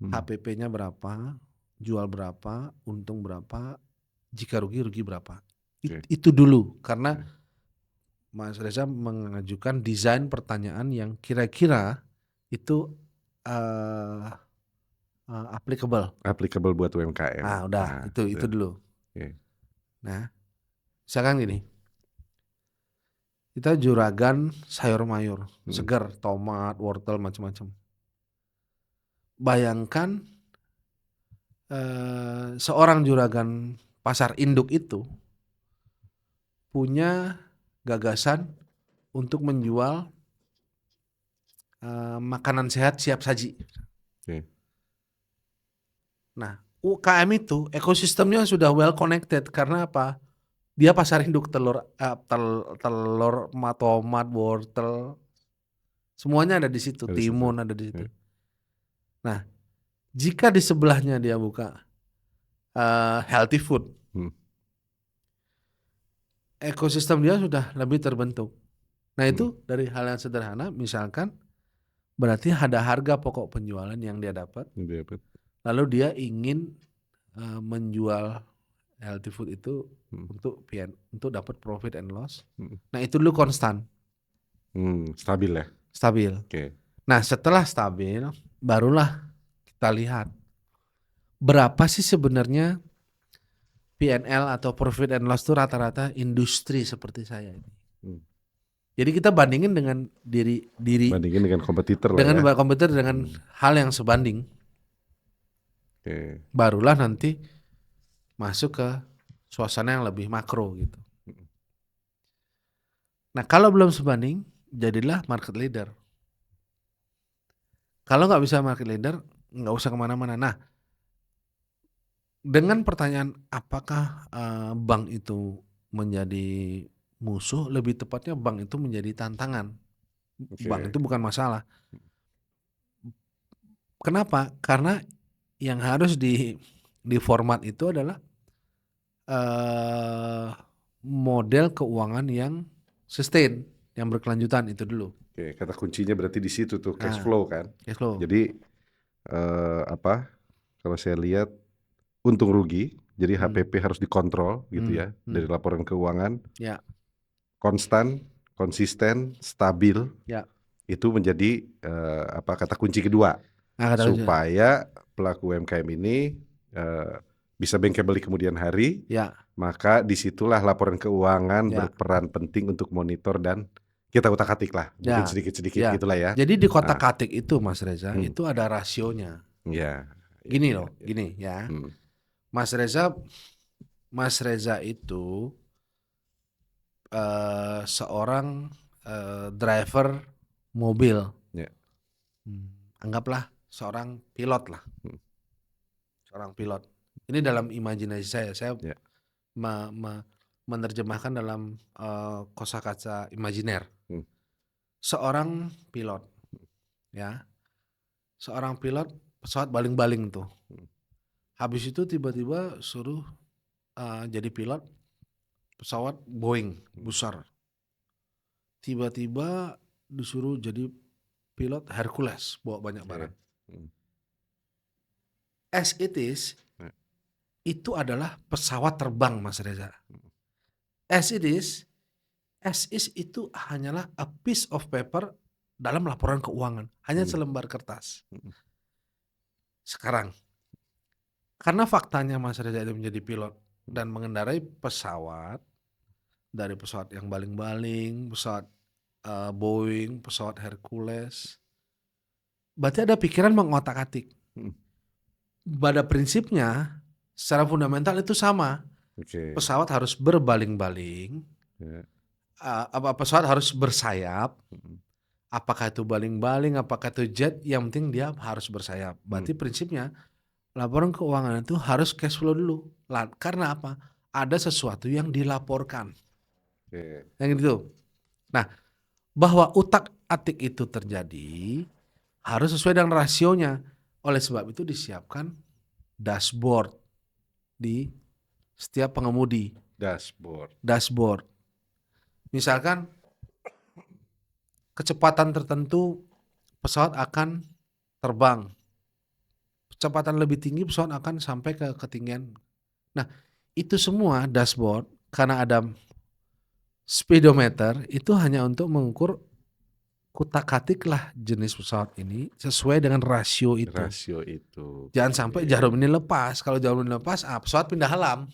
HPP-nya berapa, jual berapa, untung berapa, jika rugi berapa. Itu dulu, karena Mas Reza mengajukan desain pertanyaan yang kira-kira itu applicable buat UMKM. Nah, udah, itu dulu. Nah, misalkan gini. Kita juragan sayur mayur, segar, tomat, wortel, macam-macam. Bayangkan seorang juragan pasar induk itu punya gagasan untuk menjual makanan sehat siap saji. Nah, UKM itu ekosistemnya sudah well connected karena apa? Dia pasar induk telur, tomat, wortel, Semuanya ada di situ, timun ada di situ. Nah, jika di sebelahnya dia buka healthy food, ekosistem dia sudah lebih terbentuk. Nah itu dari hal yang sederhana, misalkan berarti ada harga pokok penjualan yang dia dapat, lalu dia ingin menjual healthy food itu untuk dapat profit and loss. Nah itu dulu konstan. Stabil ya? Stabil. Nah setelah stabil, barulah kita lihat berapa sih sebenarnya P&L atau profit and loss itu rata-rata industri seperti saya ini. Jadi kita bandingin dengan diri bandingin dengan kompetitor dengan lah ya. Kompetitor dengan hal yang sebanding. Barulah nanti masuk ke suasana yang lebih makro gitu. Nah kalau belum sebanding, jadilah market leader. Kalau nggak bisa market leader, nggak usah kemana-mana. Nah, dengan pertanyaan apakah bank itu menjadi musuh, lebih tepatnya bank itu menjadi tantangan. Bank itu bukan masalah. Kenapa? Karena yang harus di format itu adalah model keuangan yang sustain, yang berkelanjutan itu dulu. Kata kuncinya berarti di situ tuh cash flow kan. Cash flow. Jadi kalau saya lihat untung rugi, jadi HPP harus dikontrol gitu ya dari laporan keuangan. Konstan, konsisten, stabil. Itu menjadi kata kunci kedua. Supaya pelaku UMKM ini bisa bankable di kemudian hari. Maka disitulah laporan keuangan berperan penting untuk monitor dan kita utak-atik lah, mungkin sedikit-sedikit gitulah ya. Jadi di kotak-katik itu Mas Reza, itu ada rasionya. Gini loh, gini ya. Mas Reza itu seorang driver mobil. Anggaplah seorang pilot lah. Seorang pilot. Ini dalam imajinasi saya menerjemahkan dalam kosakata imajiner. Seorang pilot, ya, seorang pilot pesawat baling-baling tuh. Habis itu tiba-tiba suruh jadi pilot pesawat Boeing besar. Tiba-tiba disuruh jadi pilot Hercules bawa banyak barang. As it is, itu adalah pesawat terbang Mas Reza. As is itu hanyalah a piece of paper dalam laporan keuangan, hanya selembar kertas. Sekarang, karena faktanya Mas Reza itu menjadi pilot dan mengendarai pesawat, dari pesawat yang baling-baling, pesawat Boeing, pesawat Hercules, berarti ada pikiran mengotak-atik. Pada prinsipnya, secara fundamental itu sama. Pesawat harus berbaling-baling. Pesawat harus bersayap. Apakah itu baling-baling, apakah itu jet, yang penting dia harus bersayap. Berarti prinsipnya laporan keuangan itu harus cash flow dulu. Karena apa? Ada sesuatu yang dilaporkan. Yang gitu. Nah, bahwa utak-atik itu terjadi harus sesuai dengan rasionya. Oleh sebab itu disiapkan dashboard di setiap pengemudi. Dashboard. Misalkan kecepatan tertentu pesawat akan terbang. Kecepatan lebih tinggi pesawat akan sampai ke ketinggian. Nah, itu semua dashboard karena ada speedometer itu hanya untuk mengukur kutak-katik lah jenis pesawat ini sesuai dengan rasio itu. Jangan sampai jarum ini lepas. Kalau jarum ini lepas, pesawat pindah alam.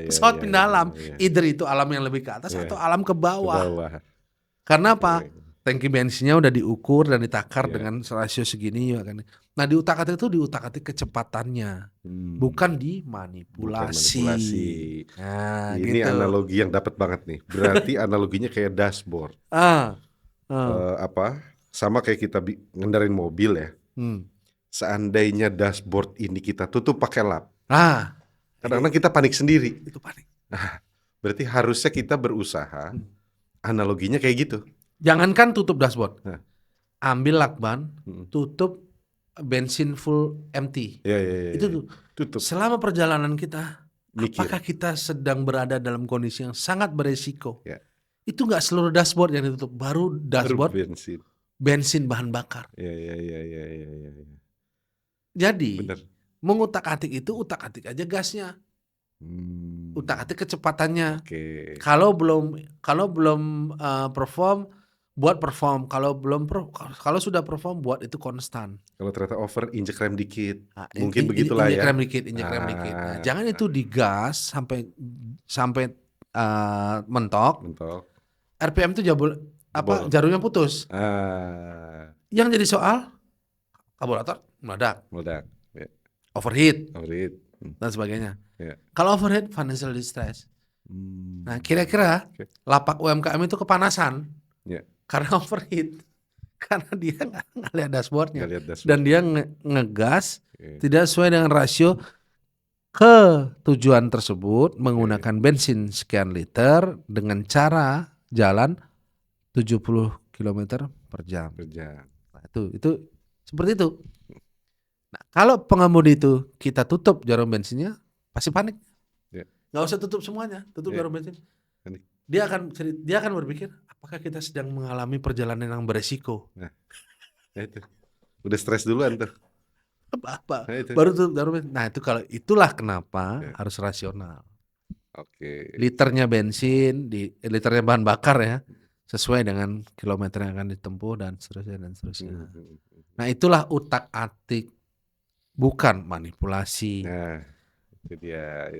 Pesawat pindah alam. Either itu alam yang lebih ke atas atau alam ke bawah. Karena apa? Tangki bensinnya udah diukur dan ditakar dengan rasio segini. Nah di utak-atik itu diutak-atik kecepatannya, bukan dimanipulasi. Nah, ini gitu. Analogi yang dapat banget nih. Berarti analoginya kayak dashboard. Sama kayak kita ngendarin mobil ya. Seandainya dashboard ini kita tutup pakai lap. Kadang-kadang kita panik sendiri. Itu panik. Berarti harusnya kita berusaha. Analoginya kayak gitu. Jangankan tutup dashboard, ambil lakban, tutup bensin full empty. Itu tuh. Tutup. Selama perjalanan kita, apakah kita sedang berada dalam kondisi yang sangat beresiko? Itu nggak seluruh dashboard yang ditutup, baru dashboard bensin bahan bakar. Jadi mengutak-atik itu utak-atik aja gasnya, utak-atik kecepatannya. Kalau belum perform, buat perform. Kalau sudah perform, buat itu konstan. Kalau ternyata over, injek rem dikit, mungkin begitulah ya. Injek rem dikit. Nah, jangan itu digas sampai mentok. RPM itu jarumnya putus. Yang jadi soal karburator meledak. Overheat. Dan sebagainya. Kalau overheat, financial distress. Nah, kira-kira lapak UMKM itu kepanasan karena overheat, karena dia nggak lihat dashboardnya, dan dia ngegas tidak sesuai dengan rasio ke tujuan tersebut, menggunakan bensin sekian liter dengan cara jalan 70 km per jam. Nah, itu seperti itu. Nah, kalau pengemudi itu kita tutup jarum bensinnya, pasti panik. Nggak usah tutup semuanya, tutup jarum bensin. Dia akan berpikir, apakah kita sedang mengalami perjalanan yang beresiko? Nah, itu udah stres duluan tuh. Baru tutup jarum bensin. Nah, itulah kenapa harus rasional. Liternya bensin, liternya bahan bakar ya, sesuai dengan kilometer yang akan ditempuh dan seterusnya. Nah, itulah utak-atik, bukan manipulasi. Nah, itu dia.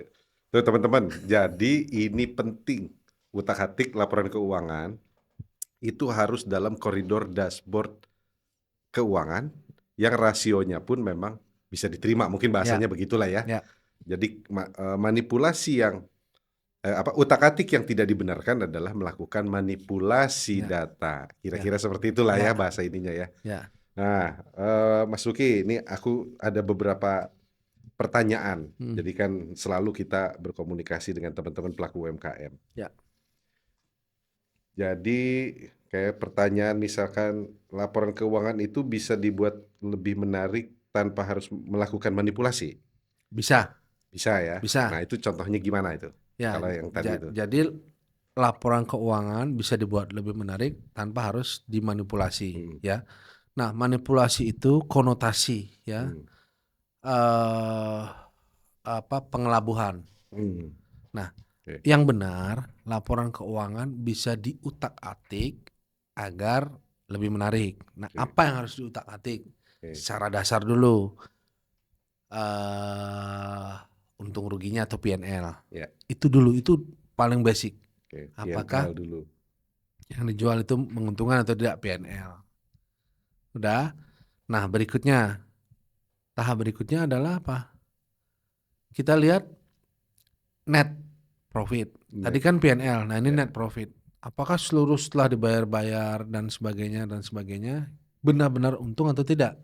Tuh teman-teman, jadi ini penting. Utak-atik laporan keuangan itu harus dalam koridor dashboard keuangan yang rasionya pun memang bisa diterima, mungkin bahasanya begitulah ya. Jadi manipulasi yang utak-atik yang tidak dibenarkan adalah melakukan manipulasi data. Kira-kira seperti itulah ya bahasa ininya ya. Nah, Mas Luki, ini aku ada beberapa pertanyaan. Jadi kan selalu kita berkomunikasi dengan teman-teman pelaku UMKM. Jadi kayak pertanyaan misalkan laporan keuangan itu bisa dibuat lebih menarik tanpa harus melakukan manipulasi. Bisa ya. Bisa. Nah, itu contohnya gimana itu? Kalau yang tadi itu. Jadi laporan keuangan bisa dibuat lebih menarik tanpa harus dimanipulasi ya. Nah, manipulasi itu konotasi ya. Pengelabuhan. Nah, yang benar laporan keuangan bisa diutak-atik agar lebih menarik. Nah, apa yang harus diutak-atik? Secara dasar dulu, untung ruginya atau P&L. Itu dulu, itu paling basic. Apakah dulu yang dijual itu menguntungkan atau tidak, P&L. Udah. Nah, tahap berikutnya adalah apa? Kita lihat net profit. Tadi kan P&L. Nah, ini net profit. Apakah seluruh setelah dibayar-bayar dan sebagainya benar-benar untung atau tidak?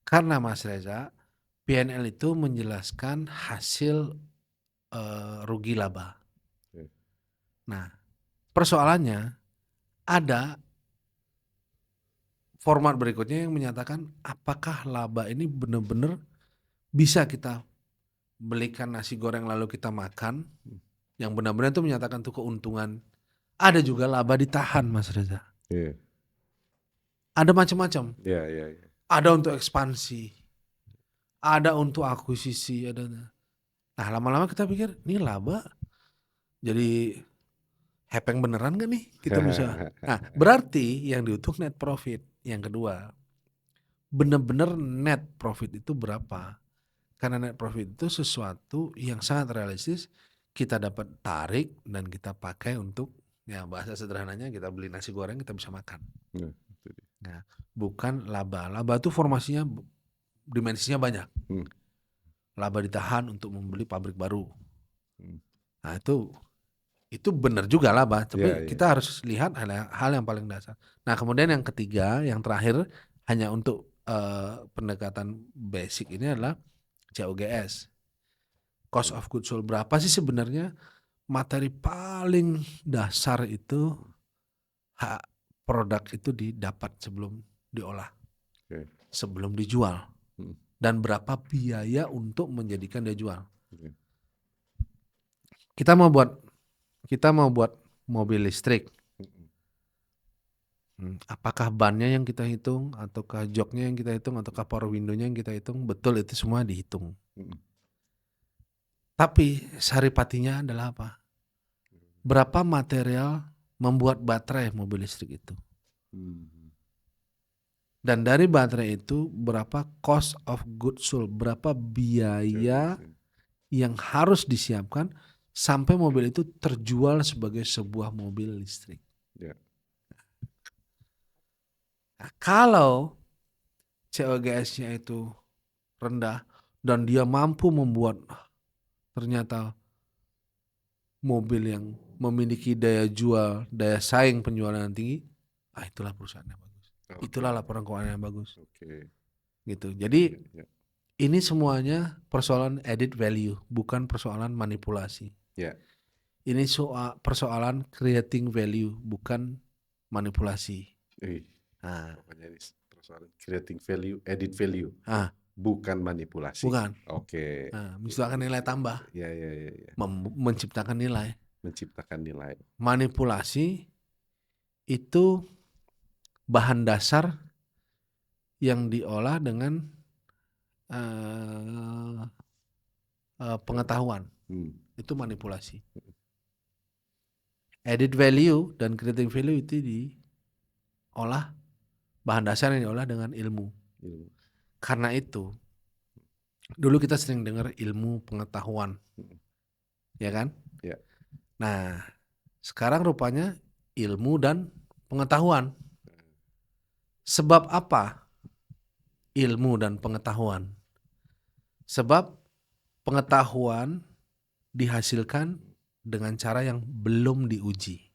Karena Mas Reza, P&L itu menjelaskan hasil rugi laba. Nah, persoalannya ada format berikutnya yang menyatakan apakah laba ini benar-benar bisa kita belikan nasi goreng lalu kita makan, yang benar-benar itu menyatakan itu keuntungan. Ada juga laba ditahan, Mas Reza. Ada macam-macam. Ada untuk ekspansi, ada untuk akuisisi, ada. Nah, lama-lama kita pikir, ini laba jadi hepeng beneran gak nih? Kita bisa. Nah, berarti yang dihitung net profit. Yang kedua, benar-benar net profit itu berapa? Karena net profit itu sesuatu yang sangat realistis, kita dapat tarik dan kita pakai untuk, ya bahasa sederhananya, kita beli nasi goreng kita bisa makan. Nah, bukan laba. Laba itu formasinya, dimensinya banyak. Laba ditahan untuk membeli pabrik baru. Nah, itu benar juga laba, tapi kita harus lihat hal yang paling dasar. Nah, kemudian yang ketiga, yang terakhir, hanya untuk pendekatan basic ini adalah COGS, cost of goods sold. Berapa sih sebenarnya materi paling dasar itu produk itu didapat sebelum diolah, sebelum dijual, dan berapa biaya untuk menjadikan dia jual. Kita mau buat mobil listrik. Apakah bannya yang kita hitung, ataukah joknya yang kita hitung, ataukah power window-nya yang kita hitung? Betul, itu semua dihitung. Tapi saripatinya adalah apa? Berapa material membuat baterai mobil listrik itu? Dan dari baterai itu berapa cost of goods sold, berapa biaya yang harus disiapkan sampai mobil itu terjual sebagai sebuah mobil listrik. Nah, kalau COGS-nya itu rendah dan dia mampu membuat ternyata mobil yang memiliki daya jual, daya saing penjualan yang tinggi, itulah perusahaan yang bagus. Itulah laporan keuangan yang bagus. Gitu. Jadi ini semuanya persoalan added value, bukan persoalan manipulasi. Ini persoalan creating value, bukan manipulasi. Persoalan creating value, added value, bukan manipulasi. Bukan. Menciptakan nilai tambah. Menciptakan nilai. Manipulasi itu bahan dasar yang diolah dengan pengetahuan. Itu manipulasi. Added value dan creating value itu diolah, bahan dasar yang diolah dengan ilmu. Karena itu dulu kita sering dengar ilmu pengetahuan, ya kan? Nah, sekarang rupanya ilmu dan pengetahuan. Sebab apa ilmu dan pengetahuan? Sebab pengetahuan dihasilkan dengan cara yang belum diuji.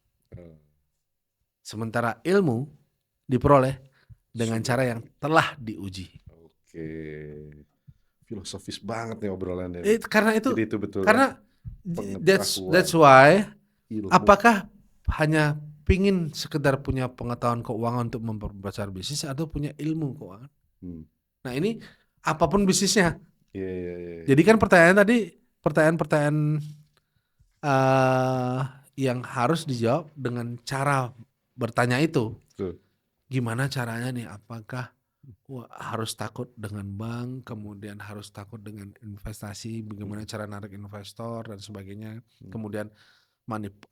Sementara ilmu diperoleh dengan cara yang telah diuji. Filosofis banget nih obrolannya. Karena itu, jadi itu betul. Karena that's why ilmu. Apakah hanya pingin sekedar punya pengetahuan keuangan untuk memperbesar bisnis atau punya ilmu keuangan? Nah ini apapun bisnisnya. Jadi kan pertanyaan yang harus dijawab dengan cara bertanya itu. Gimana caranya nih? Apakah harus takut dengan bank, kemudian harus takut dengan investasi, bagaimana cara narik investor dan sebagainya. Kemudian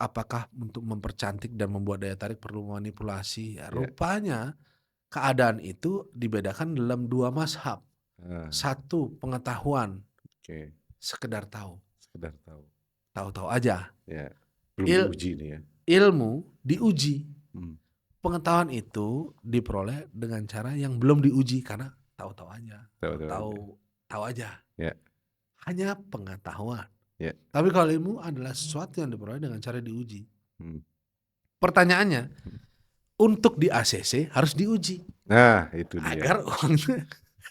apakah untuk mempercantik dan membuat daya tarik perlu manipulasi? Rupanya keadaan itu dibedakan dalam dua mazhab. Satu, pengetahuan, sekedar tahu. Tahu-tahu aja. Belum diuji nih ya. Ilmu diuji. Pengetahuan itu diperoleh dengan cara yang belum diuji karena tahu-tahu aja. Tahu aja. Hanya pengetahuan. Tapi kalau ilmu adalah sesuatu yang diperoleh dengan cara diuji. Pertanyaannya, untuk di ACC harus diuji. Nah, itu dia. Agar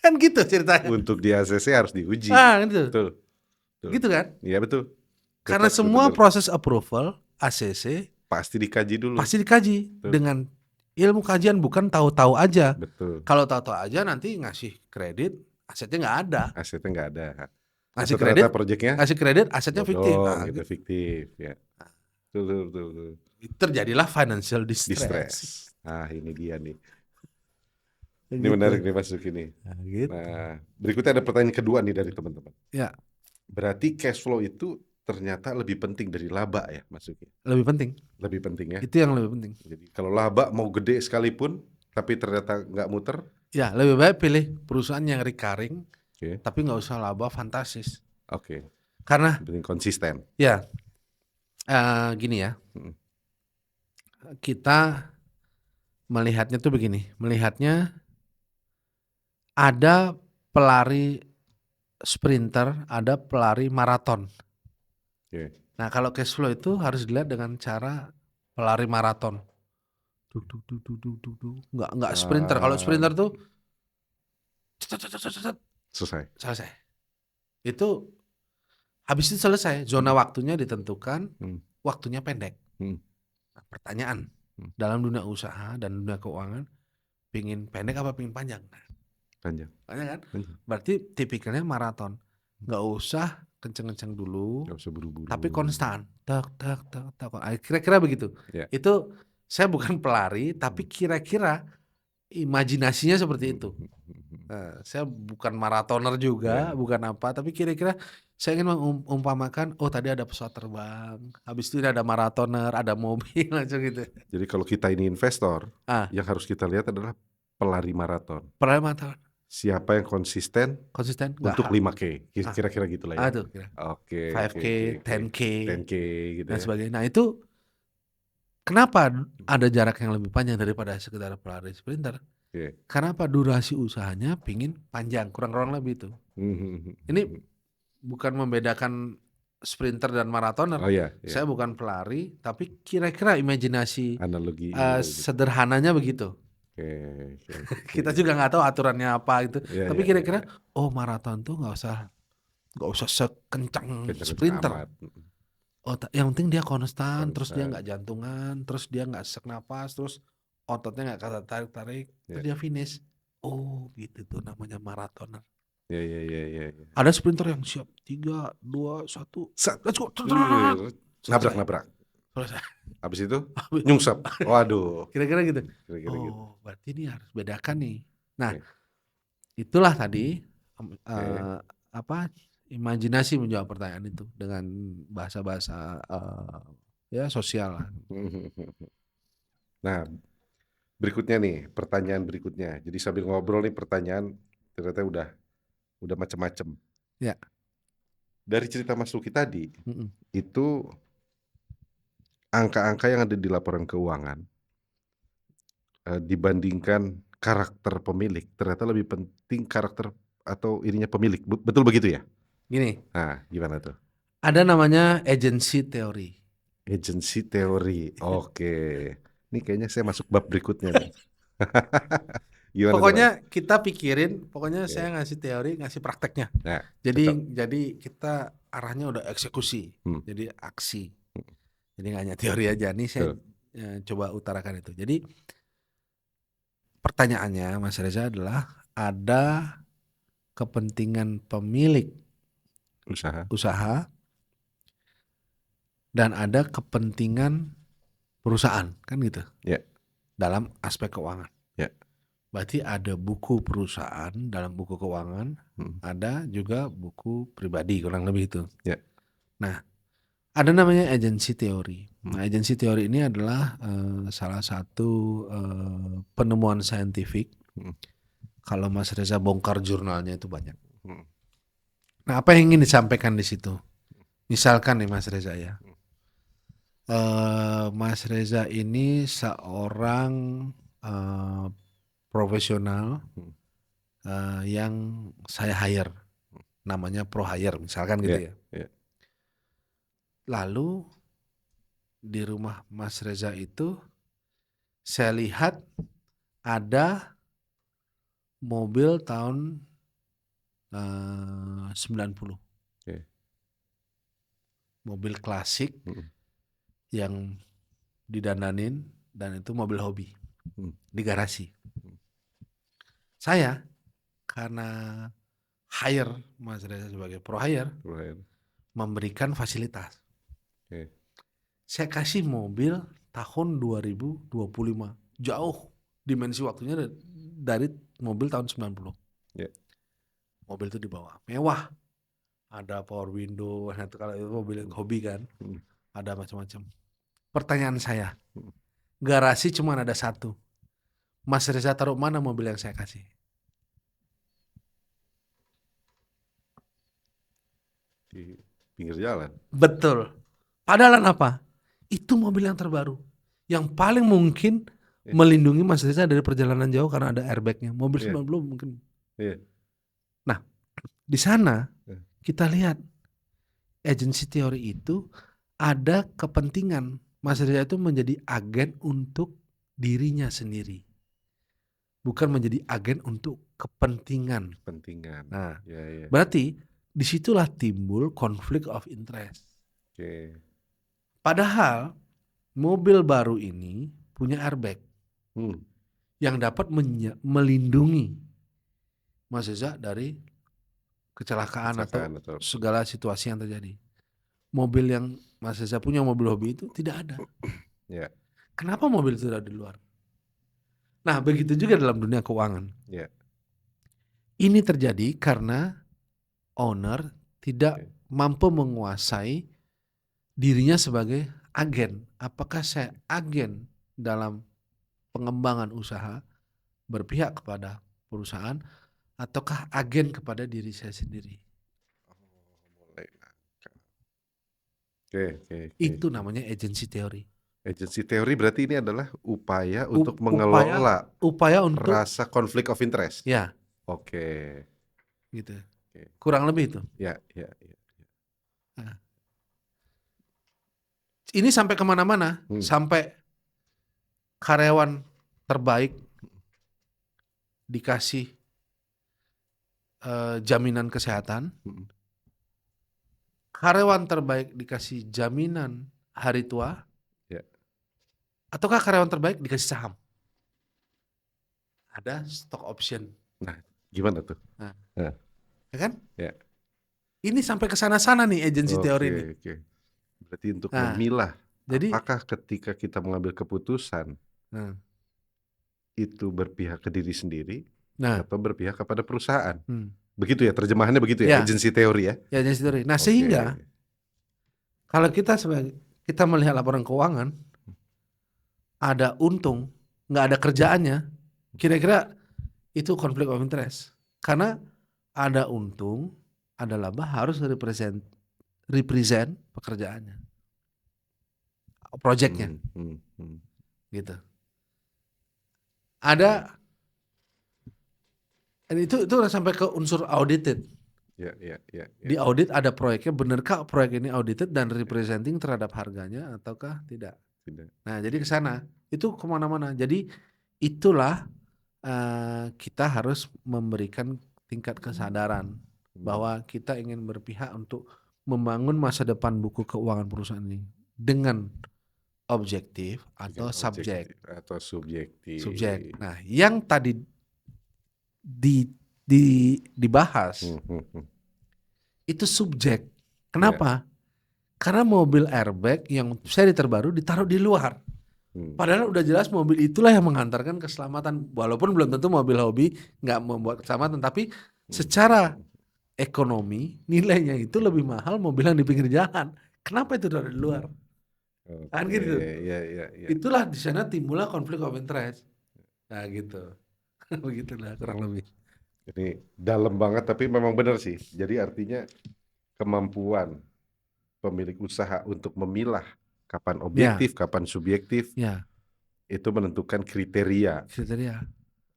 kan gitu ceritanya. Untuk di ACC harus diuji. Gitu. Betul. Gitu kan? Iya betul. Karena semua proses approval ACC pasti dikaji dulu. Dengan ilmu kajian, bukan tahu-tahu aja. Betul. Kalau tahu-tahu aja nanti ngasih kredit, asetnya nggak ada. Ngasih kredit, proyeknya ngasih kredit, asetnya fiktif. Gitu fiktif ya. Betul. Terjadilah financial distress. Ini dia nih. Ini menarik nih Mas Zuki nih. Nah, berikutnya ada pertanyaan kedua nih dari teman-teman. Berarti cash flow itu ternyata lebih penting dari laba ya Mas Zuki? Lebih penting ya? Itu yang lebih penting. Jadi kalau laba mau gede sekalipun tapi ternyata nggak muter? Ya lebih baik pilih perusahaan yang recurring, tapi nggak usah laba fantastis. Karena penting konsisten. Ya, gini ya, kita melihatnya tuh begini, melihatnya ada pelari sprinter, ada pelari maraton. Nah kalau cash flow itu harus dilihat dengan cara pelari maraton. Nggak sprinter. Kalau sprinter tuh selesai. Itu habis itu selesai. Zona waktunya ditentukan, waktunya pendek. Nah, pertanyaan, dalam dunia usaha dan dunia keuangan, pingin pendek apa pingin panjang? Panjang. Panjang kan? Berarti tipikalnya maraton. Nggak usah kenceng-kenceng dulu, nggak usah buru-buru, tapi konstan. Kira-kira begitu. Itu saya bukan pelari, tapi kira-kira imajinasinya seperti itu. Saya bukan maratoner juga, bukan apa, tapi kira-kira saya ingin mengumpamakan, oh tadi ada pesawat terbang, habis itu ada maratoner, ada mobil, langsung gitu. Jadi kalau kita ini investor, yang harus kita lihat adalah pelari maraton. Pelari maraton. Siapa yang konsisten untuk 5K, kira-kira gitulah ya. Oke. 5K, 10K, gitu dan sebagainya. Nah itu kenapa ada jarak yang lebih panjang daripada sekedar pelari sprinter? Kenapa durasi usahanya pingin panjang, kurang-kurang lebih itu. Ini bukan membedakan sprinter dan maratoner. Saya bukan pelari, tapi kira-kira imajinasi analogi sederhananya begitu. Kita juga nggak tahu aturannya apa gitu. Tapi kira-kira, oh maraton tuh nggak usah sekencang sprinter. Oh, yang penting dia konstan, terus dia nggak jantungan, terus dia nggak sesak napas, terus ototnya nggak kata tarik-tarik, terus dia finish. Oh gitu tuh namanya maratoner. Ada sprinter yang siap 3, 2, 1, let's go. Nabrak. Habis itu nyungsep. Waduh. Kira-kira gitu. Oh, berarti ini harus bedakan nih. Nah, itulah tadi imajinasi menjawab pertanyaan itu dengan bahasa-bahasa ya sosial. Nah, berikutnya nih, pertanyaan berikutnya. Jadi sambil ngobrol nih pertanyaan ternyata udah macam-macam. Ya. Dari cerita Mas Luki tadi, itu angka-angka yang ada di laporan keuangan dibandingkan karakter pemilik, ternyata lebih penting karakter atau ininya pemilik. Betul begitu ya? Gini. Nah, gimana tuh? Ada namanya agency theory. Agency theory. Oke. Ini kayaknya saya masuk bab berikutnya nih. Gimana pokoknya kita pikirin, saya ngasih teori, ngasih prakteknya. Nah, jadi kita arahnya udah eksekusi, jadi aksi. Jadi nggak hanya teori aja. Nih saya coba utarakan itu. Jadi pertanyaannya Mas Reza adalah ada kepentingan pemilik usaha dan ada kepentingan perusahaan, kan gitu. Dalam aspek keuangan. Berarti ada buku perusahaan dalam buku keuangan, ada juga buku pribadi, kurang lebih itu. Nah, ada namanya agency theory. Nah, agency theory ini adalah salah satu penemuan saintifik. Kalau Mas Reza bongkar jurnalnya itu banyak. Nah, apa yang ingin disampaikan di situ? Misalkan nih Mas Reza ya, Mas Reza ini seorang profesional yang saya hire, namanya pro hire misalkan gitu ya. Lalu di rumah Mas Reza itu saya lihat ada mobil tahun 90, mobil klasik yang didandanin, dan itu mobil hobi di garasi. Saya karena hire Mas Reza sebagai pro hire, memberikan fasilitas. Saya kasih mobil tahun 2025, jauh dimensi waktunya dari mobil tahun 90. Mobil itu dibawa mewah, ada power window, kalau itu mobil hobi kan, ada macam-macam. Pertanyaan saya, garasi cuma ada satu. Mas Reza taruh mana mobil yang saya kasih? Di pinggir jalan. Betul. Padahal apa? Itu mobil yang terbaru, yang paling mungkin melindungi Mas Reza dari perjalanan jauh karena ada airbagnya. Mobil 90 mungkin. Nah, di sana kita lihat agency theory itu ada kepentingan Mas Reza itu menjadi agen untuk dirinya sendiri, bukan menjadi agen untuk kepentingan. Nah, berarti disitulah timbul conflict of interest. Padahal mobil baru ini punya airbag Hmm. yang dapat melindungi Mas Reza dari kecelakaan atau segala situasi yang terjadi. Mobil yang Mas Reza punya, mobil hobi itu tidak ada. Yeah. Kenapa mobil itu ada di luar? Nah, begitu juga dalam dunia keuangan. Yeah. Ini terjadi karena owner tidak mampu menguasai dirinya sebagai agen. Apakah saya agen dalam pengembangan usaha, berpihak kepada perusahaan, ataukah agen kepada diri saya sendiri? Itu namanya agency theory. Agency theory berarti ini adalah upaya untuk mengelola upaya untuk rasa conflict of interest. Ya. Oke. Gitu. Kurang lebih itu. Ya. Nah. Ini sampai kemana-mana, sampai karyawan terbaik dikasih jaminan kesehatan, karyawan terbaik dikasih jaminan hari tua, ataukah karyawan terbaik dikasih saham? Ada stock option. Nah, gimana tuh? Ya kan? Ya. Ini sampai ke sana-sana nih agency teori ini. Berarti untuk memilah, jadi apakah ketika kita mengambil keputusan itu berpihak ke diri sendiri atau berpihak kepada perusahaan? Begitu ya, terjemahannya begitu ya, agency teori ya? Ya, agency teori. Nah, sehingga kalau kita melihat laporan keuangan, ada untung, nggak ada kerjaannya, kira-kira itu conflict of interest. Karena ada untung, ada laba, harus represent pekerjaannya, projectnya, gitu. Ada, itu sampai ke unsur audited. Di audit ada proyeknya, benarkah proyek ini audited dan representing terhadap harganya ataukah tidak? Nah, jadi ke sana itu kemana-mana. Jadi itulah kita harus memberikan tingkat kesadaran bahwa kita ingin berpihak untuk membangun masa depan buku keuangan perusahaan ini dengan objektif atau subjek atau subjektif. Nah, yang tadi dibahas itu subjek. Kenapa? Karena mobil airbag yang seri terbaru ditaruh di luar. Padahal udah jelas mobil itulah yang menghantarkan keselamatan. Walaupun belum tentu mobil hobi nggak membuat keselamatan, tapi secara ekonomi nilainya itu lebih mahal mobil yang di pinggir jalan. Kenapa itu dari luar? Kan gitu. Itulah di sana timbullah konflik of interest. Nah gitu. Begitulah kurang lebih. Ini dalam banget tapi memang benar sih. Jadi artinya kemampuan pemilik usaha untuk memilah kapan objektif, kapan subjektif, itu menentukan kriteria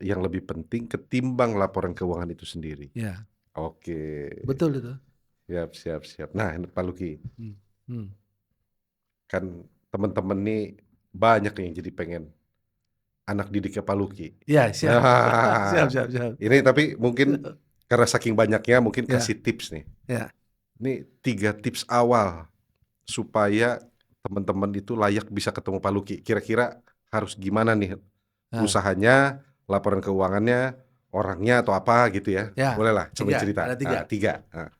yang lebih penting ketimbang laporan keuangan itu sendiri. Oke. Betul itu. Siap. Nah, Pak Luki, kan teman-teman nih banyak yang jadi pengen anak didiknya Pak Luki. Iya, siap. Siap. Ini tapi mungkin karena saking banyaknya mungkin kasih tips nih. Ini 3 tips awal supaya teman-teman itu layak bisa ketemu Pak Luki. Kira-kira harus gimana nih usahanya, laporan keuangannya, orangnya atau apa gitu ya? Bolehlah coba cerita. Ada 3. 3.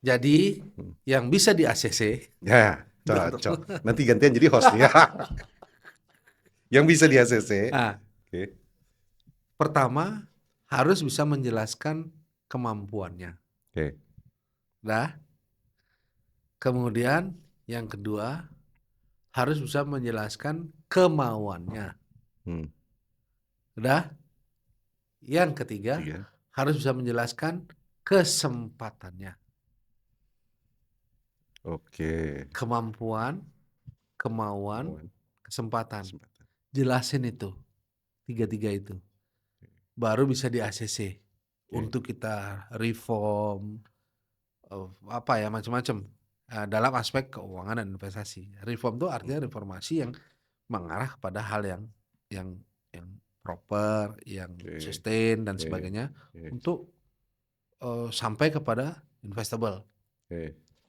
Jadi yang bisa di ACC. Ya, cocok. Nanti gantian jadi host ya. Yang bisa di ACC. Pertama harus bisa menjelaskan kemampuannya. Kemudian yang kedua harus bisa menjelaskan kemauannya. Yang ketiga harus bisa menjelaskan kesempatannya. Kemampuan, kemauan, kesempatan. Jelasin itu, 3 itu. Baru bisa di ACC untuk kita reform macam-macam dalam aspek keuangan dan investasi. Reform itu artinya reformasi yang mengarah kepada hal yang proper, yang sustain dan sebagainya untuk sampai kepada investable.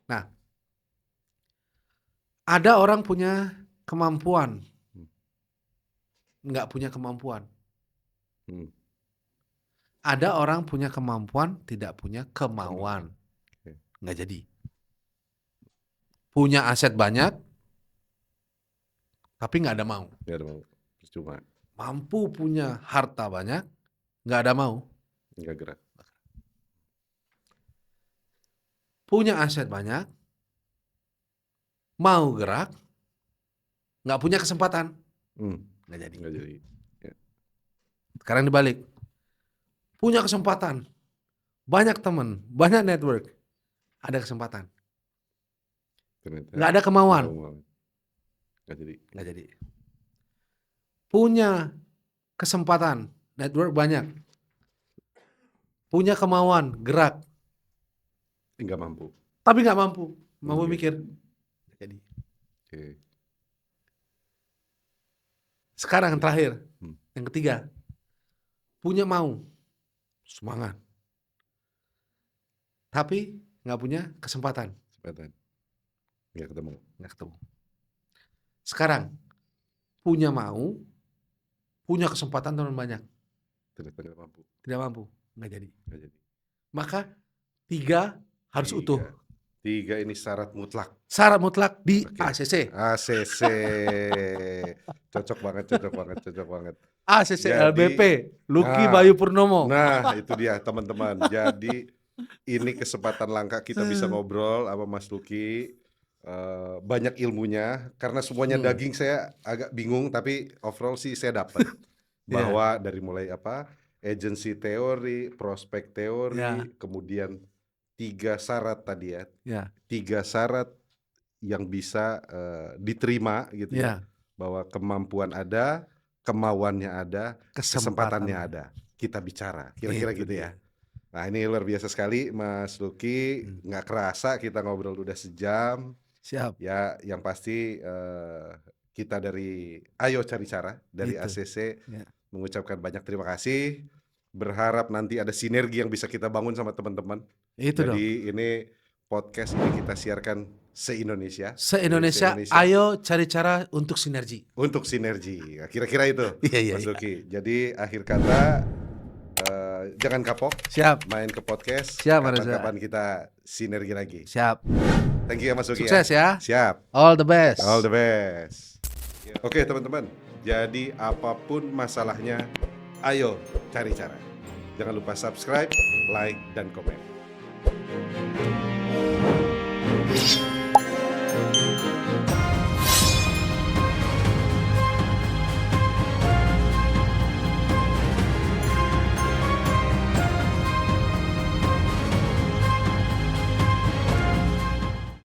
Nah, ada orang punya kemampuan nggak punya kemampuan. Hmm. Ada orang punya kemampuan, tidak punya kemauan. Oke. Nggak jadi. Punya aset banyak, tapi nggak ada mau. Nggak ada mau. Percuma. Mampu punya harta banyak, nggak ada mau. Nggak gerak. Punya aset banyak, mau gerak, nggak punya kesempatan. Nggak jadi. Nggak jadi. Ya. Sekarang dibalik. Punya kesempatan, banyak teman, banyak network, ada kesempatan. Ternyata Nggak ada kemauan. Nggak jadi. Nggak jadi. Punya kesempatan, network banyak. Punya kemauan, gerak. Nggak mampu. Tapi nggak mampu. Mampu mikir. Nggak jadi. Oke. Sekarang yang terakhir, yang ketiga. Punya mau, semangat. Tapi nggak punya kesempatan. Nggak ketemu. Sekarang, punya mau, punya kesempatan teman banyak. Tidak mampu. Nggak jadi. Maka 3 harus utuh. 3 ini syarat mutlak. Syarat mutlak di ACC. ACC. Cocok banget. ACC Jadi, LBP, Lucky Bayu Purnomo. Nah, itu dia teman-teman. Jadi ini kesempatan langka kita bisa ngobrol sama Mas Lucky. Banyak ilmunya, karena semuanya daging saya agak bingung, tapi overall sih saya dapat. Bahwa dari mulai agency teori, prospek teori, kemudian 3 syarat tadi ya. 3 syarat yang bisa diterima gitu ya. Bahwa kemampuan ada, kemauannya ada, kesempatannya ada. Kita bicara, kira-kira gitu ya. Nah, ini luar biasa sekali Mas Lucky. Nggak kerasa kita ngobrol udah sejam. Siap. Ya, yang pasti kita dari Ayo Cari Cara, dari ACC mengucapkan banyak terima kasih. Berharap nanti ada sinergi yang bisa kita bangun sama teman-teman. Jadi ini podcast ini kita siarkan se-Indonesia. Se-Indonesia, Ayo Cari Cara untuk sinergi. Untuk sinergi, kira-kira itu Mas Lucky. Jadi akhir kata, jangan kapok. Siap. Main ke podcast. Siap, kapan-kapan kita sinergi lagi. Siap. Thank you ya Mas Lucky. Sukses ya. Siap. All the best. Oke teman-teman. Jadi apapun masalahnya, ayo cari cara. Jangan lupa subscribe, like, dan komen.